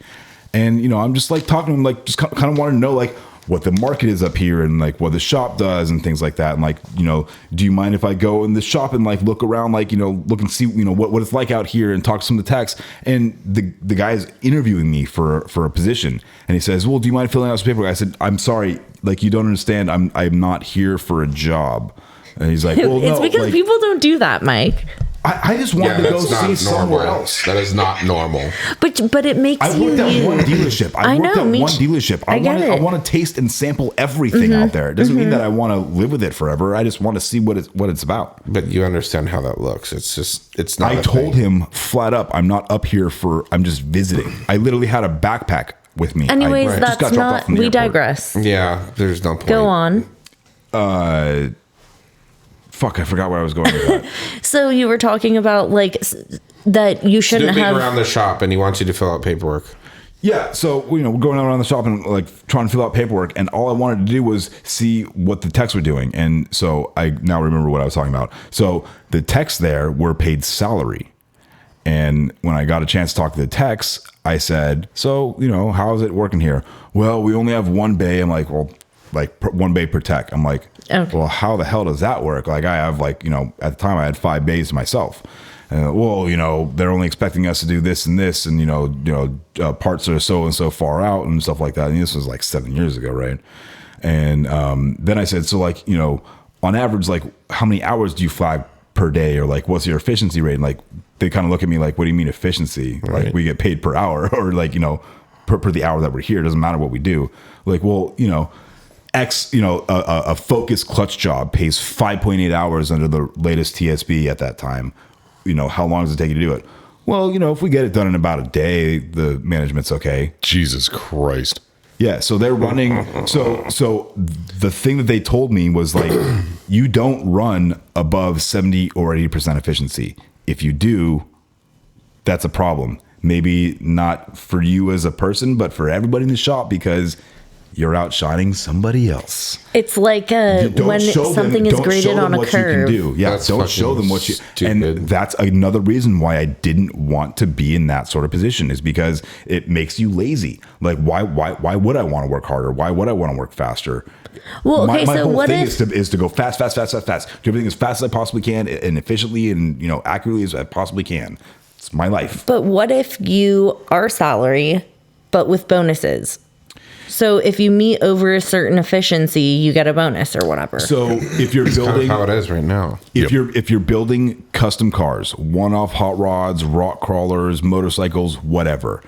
And, I'm just like talking to him, like just kind of want to know like what the market is up here and like what the shop does and things like that. And like, do you mind if I go in the shop and like look around, like, look and see, what it's like out here and talk to some of the techs. And the guy's interviewing me for a position. And he says, well, do you mind filling out some paperwork? I said, I'm sorry. Like, you don't understand. I'm not here for a job. And he's like, well, it's no, because like, people don't do that, Mike. I just wanted to go see somewhere else. That is not normal. But it makes I worked at one dealership. I want to taste and sample everything out there. It doesn't mean that I want to live with it forever. I just want to see what it's about. But you understand how that looks. It's not. I told him flat up, I'm not up here I'm just visiting. I literally had a backpack with me. Anyways, I just got that's dropped off not. from the We airport. digress. Yeah, there's no point. Go on. Fuck, I forgot where I was going with that. So you were talking about like that you shouldn't Snooping have around the shop, and he wants you to fill out paperwork. Yeah, so we're going around the shop and like trying to fill out paperwork, and all I wanted to do was see what the techs were doing. And so I now remember what I was talking about. So the techs there were paid salary. And when I got a chance to talk to the techs, I said, so, how is it working here? Well, we only have one bay. I'm like, well, one bay per tech. I'm like, Okay. well, how the hell does that work? Like I have at the time I had 5 bays myself. Well, they're only expecting us to do this and this, and parts are so and so far out and stuff like that. And this was like 7 years ago, right? And then I said, so on average, like how many hours do you flag per day, or like what's your efficiency rate? And like they kind of look at me like, what do you mean efficiency? Right. Like we get paid per hour, or like per the hour that we're here. It doesn't matter what we do. Like, well, a focused clutch job pays 5.8 hours under the latest TSB at that time. How long does it take you to do it? Well, if we get it done in about a day, the management's okay. Jesus Christ. Yeah, so they're running. So the thing that they told me was like, you don't run above 70 or 80% efficiency. If you do, that's a problem. Maybe not for you as a person, but for everybody in the shop, because you're outshining somebody else. It's like when something is graded on a curve. Yeah, That's don't show them what you. stupid. And that's another reason why I didn't want to be in that sort of position, is because it makes you lazy. Like, why would I want to work harder? Why would I want to work faster? Well, okay, my so whole what thing if is to go fast, do everything as fast as I possibly can and efficiently and accurately as I possibly can. It's my life. But what if you are salary, but with bonuses? So if you meet over a certain efficiency, you get a bonus or whatever. So if you're Kind of building, how it is right now. if you're building custom cars, one-off hot rods, rock crawlers, motorcycles, whatever,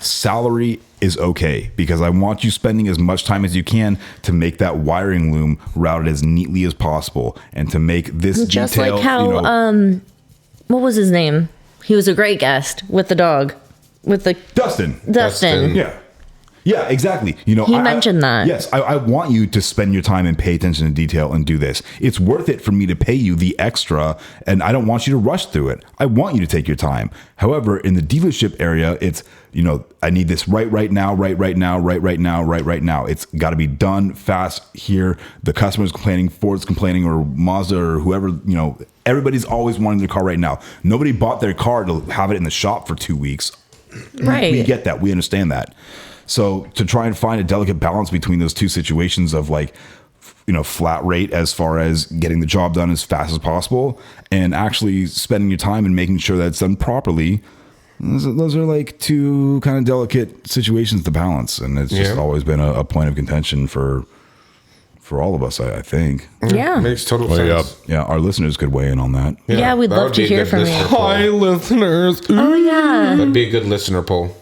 salary is okay, because I want you spending as much time as you can to make that wiring loom routed as neatly as possible, and to make this Just detail. like how what was his name? He was a great guest with the dog, with the Dustin. Dustin. Yeah, exactly. He mentioned that. Yes, I want you to spend your time and pay attention to detail and do this. It's worth it for me to pay you the extra, and I don't want you to rush through it. I want you to take your time. However, in the dealership area, it's, I need this right now. It's got to be done fast here. The customer's complaining, Ford's complaining, or Mazda, or whoever, everybody's always wanting their car right now. Nobody bought their car to have it in the shop for 2 weeks. Right. We get that. We understand that. So to try and find a delicate balance between those two situations of flat rate as far as getting the job done as fast as possible, and actually spending your time and making sure that it's done properly, those are like two kind of delicate situations to balance. And it's just always been a point of contention for all of us, I think. Yeah. Makes total sense. Yeah, our listeners could weigh in on that. Yeah, we'd that love would to be a hear good from you. listener poll. Hi, listeners. Oh yeah, That'd be a good listener poll.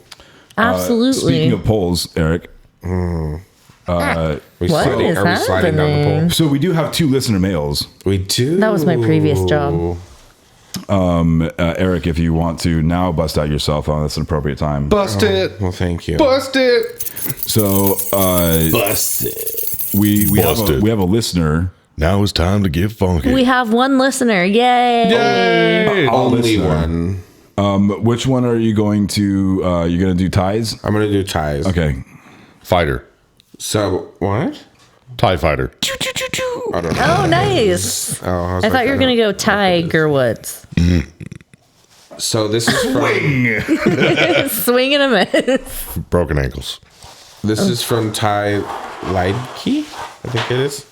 absolutely. Speaking of polls, Eric, We What sliding, is are we sliding down the happening? poll? so we do have 2 listener mails. We do. That was my previous job. Eric, if you want to now bust out your cell phone, that's an appropriate time. Bust it. Well, thank you. Bust it. So Bust it. we Busted. have a listener. Now it's time to get funky. We have one listener. Yay! Yay! Only listener. one. Which one are you going to? You're going to do ties? I'm going to do ties. Okay. Fighter. So, what? TIE fighter. I don't know. Oh, nice. Oh, I thought you were gonna go Tiger Woods. So this is from Swing and a miss. Broken ankles. this is from Ty Leidke, I think it is.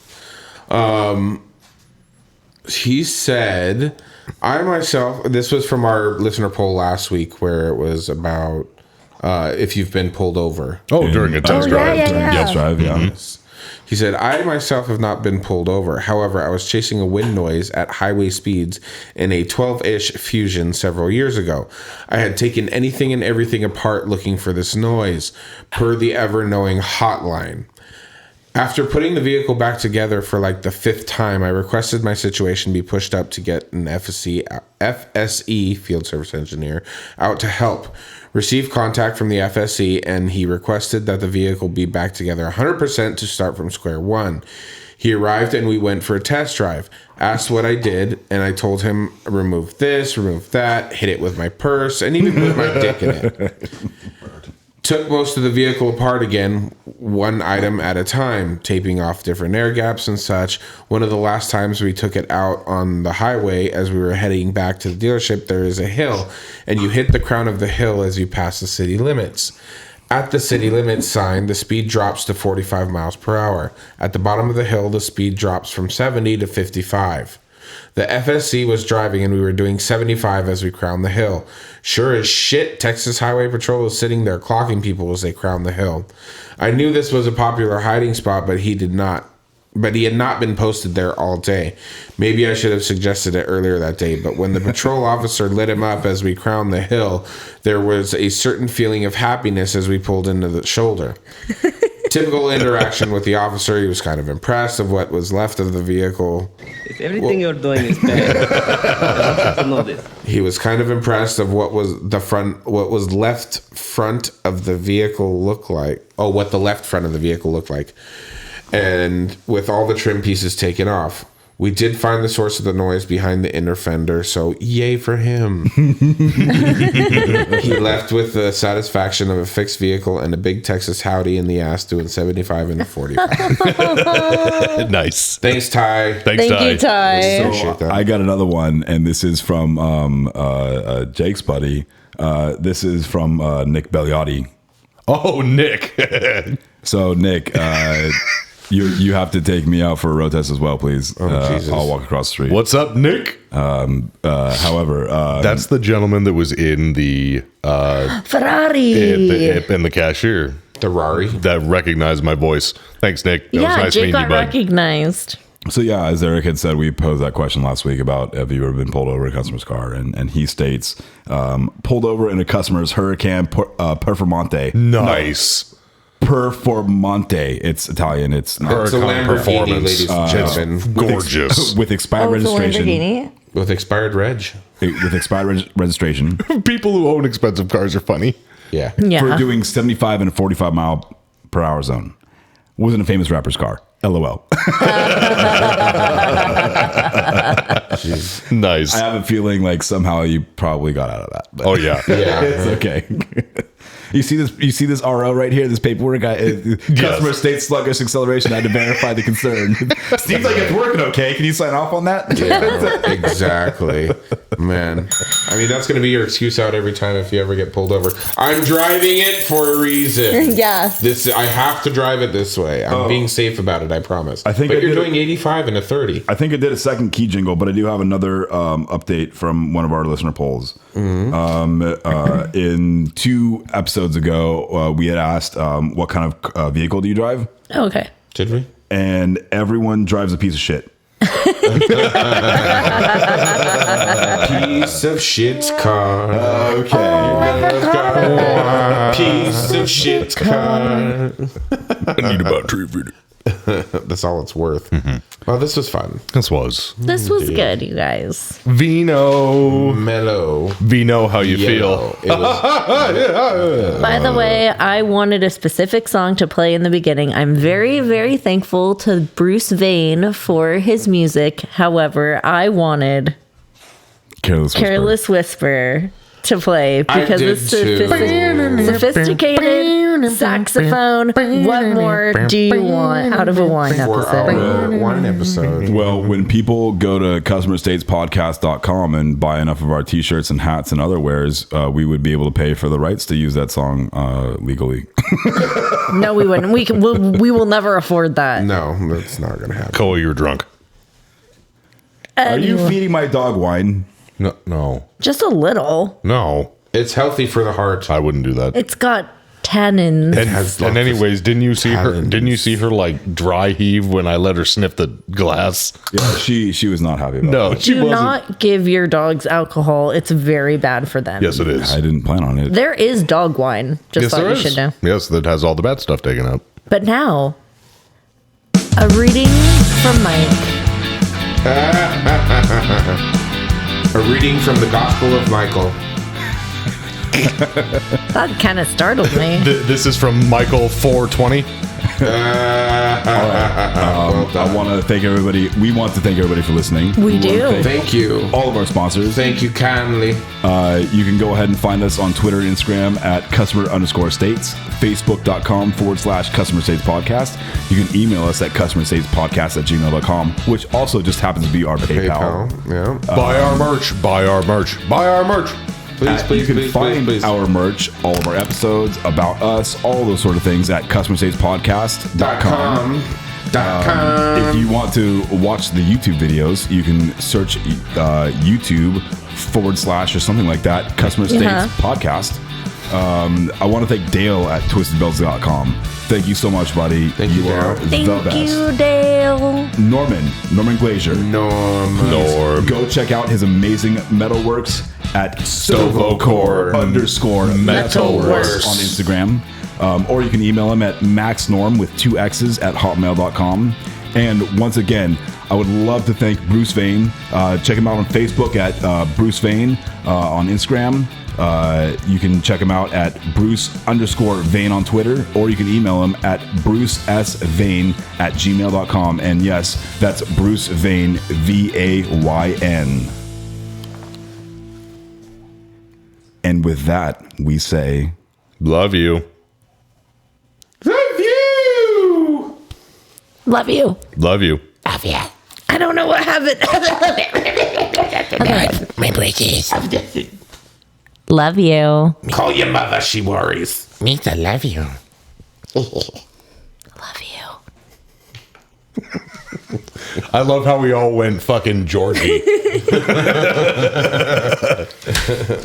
He said, I myself, this was from our listener poll last week, where it was about if you've been pulled over. Oh, during a test Oh, drive. yeah. Test drive. Yeah. He said, I myself have not been pulled over. However, I was chasing a wind noise at highway speeds in a 12-ish Fusion several years ago. I had taken anything and everything apart looking for this noise, per the ever-knowing hotline. After putting the vehicle back together for like the 5th time, I requested my situation be pushed up to get an FSE, field service engineer, out to help. Received contact from the FSE, and he requested that the vehicle be back together 100% to start from square one. He arrived and we went for a test drive. Asked what I did, and I told him remove this, remove that, hit it with my purse, and even put my dick in it. Took most of the vehicle apart again, one item at a time, taping off different air gaps and such. One of the last times we took it out on the highway as we were heading back to the dealership, there is a hill, and you hit the crown of the hill as you pass the city limits. At the city limits sign, the speed drops to 45 miles per hour. At the bottom of the hill, the speed drops from 70 to 55. The FSC was driving and we were doing 75 as we crowned the hill. Sure as shit, Texas Highway Patrol was sitting there clocking people as they crowned the hill. I knew this was a popular hiding spot, but he had not been posted there all day. Maybe I should have suggested it earlier that day, but when the patrol officer lit him up as we crowned the hill, there was a certain feeling of happiness as we pulled into the shoulder. Typical interaction with the officer. He was kind of impressed of what was left of the vehicle. If everything you're doing is bad, I want you to know this. He was kind of impressed of what was left front of the vehicle looked like. Oh, what the left front of the vehicle looked like. And with all the trim pieces taken off. We did find the source of the noise behind the inner fender, so yay for him. He left with the satisfaction of a fixed vehicle and a big Texas howdy in the ass doing 75 into 45. Nice. Thanks, Ty. Thanks, Thank you, Ty. Appreciate that. I got another one, and this is from Jake's buddy. This is from Nick Beliotti. Oh, Nick. So, Nick, you have to take me out for a road test as well, please. Jesus. I'll walk across the street. What's up, Nick? However, That's the gentleman that was in the Ferrari. and the cashier The Rari. that recognized my voice. Thanks, Nick. That was Yeah, nice Jake meeting you, got bud. recognized. so yeah, as Eric had said, we posed that question last week about have you ever been pulled over in a customer's car, and he states pulled over in a customer's Huracan Performante. Nice. Performante. It's Italian. It's not It's a Huracan Lamborghini, performance. ladies and gentlemen. Gorgeous. with expired registration. Lamborghini. With expired reg. With expired registration People who own expensive cars are funny. Yeah. Yeah. for doing 75 in a 45 mile per hour zone. Wasn't a famous rapper's car. LOL. Nice. I have a feeling like somehow you probably got out of that. But Oh, yeah. Yeah. it's okay. You see this RO right here, this paperwork. Customer state sluggish acceleration. I had to verify the concern. Seems like it's working okay. Can you sign off on that? Yeah, exactly. Man. I mean, that's going to be your excuse out every time if you ever get pulled over. I'm driving it for a reason. Yeah. I have to drive it this way. I'm being safe about it, I promise. I think but I you're did doing 85 and a 30. I think I did a second key jingle, but I do have another update from one of our listener polls. In 2 episodes ago, we had asked what kind of vehicle do you drive? Okay. Did we? And everyone drives a piece of shit. Piece of shit's car. Okay. Piece of shit's car. I need a battery for it. That's all it's worth. Well, this was fun. This was This was good, you guys. Vino. Mellow. Vino, how you Yellow. feel? It was By the way, I wanted a specific song to play in the beginning. I'm very, very thankful to Bruce Vane for his music. However, I wanted Careless Whisper to play because did it's too. sophisticated saxophone. What more do you want out of a wine for episode? our wine episode. Well, when people go to customerstatespodcast.com and buy enough of our t-shirts and hats and other wares, we would be able to pay for the rights to use that song legally. No, we wouldn't. We will never afford that. No, that's not going to happen. Cole, you're drunk. Are you feeding my dog wine? No. Just a little. No. It's healthy for the heart. I wouldn't do that. It's got tannins. And anyways, didn't you see her like dry heave when I let her sniff the glass? Yeah, she was not happy about No, that. she Do wasn't. not give your dogs alcohol. It's very bad for them. Yes, it is. I didn't plan on it. There is dog wine. Just Yes, thought there you is. should know. Yes, that has all the bad stuff taken out. But now, a reading from Mike. A reading from the Gospel of Michael. That kind of startled me. This is from Michael 420. I want to thank everybody. We want to thank everybody for listening. We want to do. Thank you. all of our sponsors. Thank you kindly. You can go ahead and find us on Twitter and Instagram at customer_states, facebook.com/customer states podcast. You can email us at customerstatespodcast@gmail.com, which also just happens to be our PayPal. PayPal. Yeah. Buy our merch. Buy our merch. Buy our merch. You can find our merch, all of our episodes, about us, all those sort of things at customerstatespodcast.com. If you want to watch the YouTube videos, you can search YouTube / or something like that, Customer States Podcast. I want to thank Dale at twistedbells.com. Thank you so much, buddy. You, are Dale. the best. Thank you, Dale. Norman Glazier. Norm. Go check out his amazing metalworks at Stovocore_metalworks on Instagram. Or you can email him at maxnorm with 2 X's at hotmail.com. And once again, I would love to thank Bruce Vane. Check him out on Facebook at Bruce Vane, on Instagram. You can check him out at Bruce_Vane on Twitter, or you can email him at brucesvane@gmail.com. And yes, that's Bruce Vane, VAYN. And with that, we say, Love you. Love you. Love you. Love ya. I don't know what happened. My bridges. Love you. Call your mother, she worries. Means I love you. Love you. I love how we all went fucking Georgie.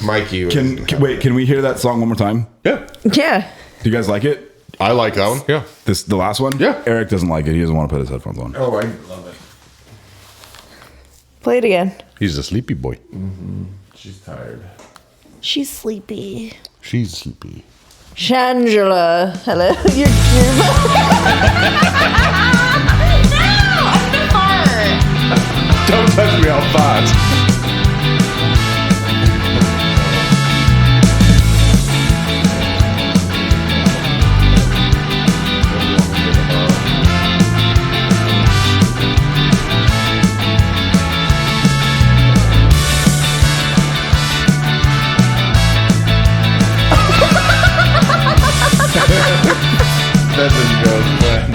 Mikey. can we hear that song one more time? Yeah. Yeah. Do you guys like it? I like that one. Yeah. The last one? Yeah. Eric doesn't like it. He doesn't want to put his headphones on. Oh, I love it. Play it again. He's a sleepy boy. She's tired. She's sleepy. She's sleepy. Shangela. Hello. Don't touch me, I'll fart. That didn't go as planned.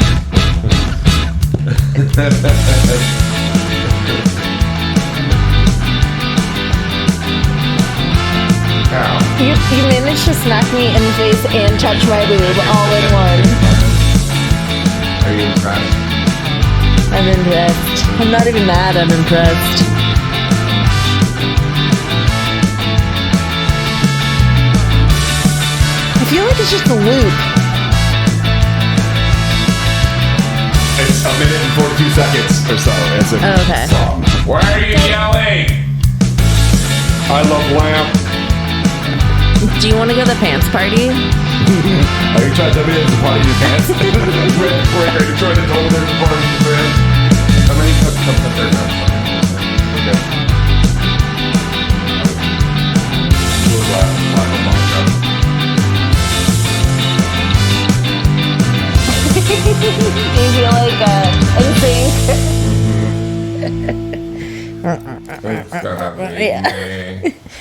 You managed to smack me in the face and touch my boob all in one. Are you impressed? I'm impressed. I'm not even mad, I'm impressed. I feel like it's just a loop. It's a minute and 42 seconds or so. It's a Okay. song. Why are you yelling? I love lamp. Do you want to go to the pants party? Are you trying to tell me there's a party in your pants? Rick, are you trying to tell me there's a party in the band? How many put there now? Okay. You feel like NSYNC? It's gonna be Yeah. me.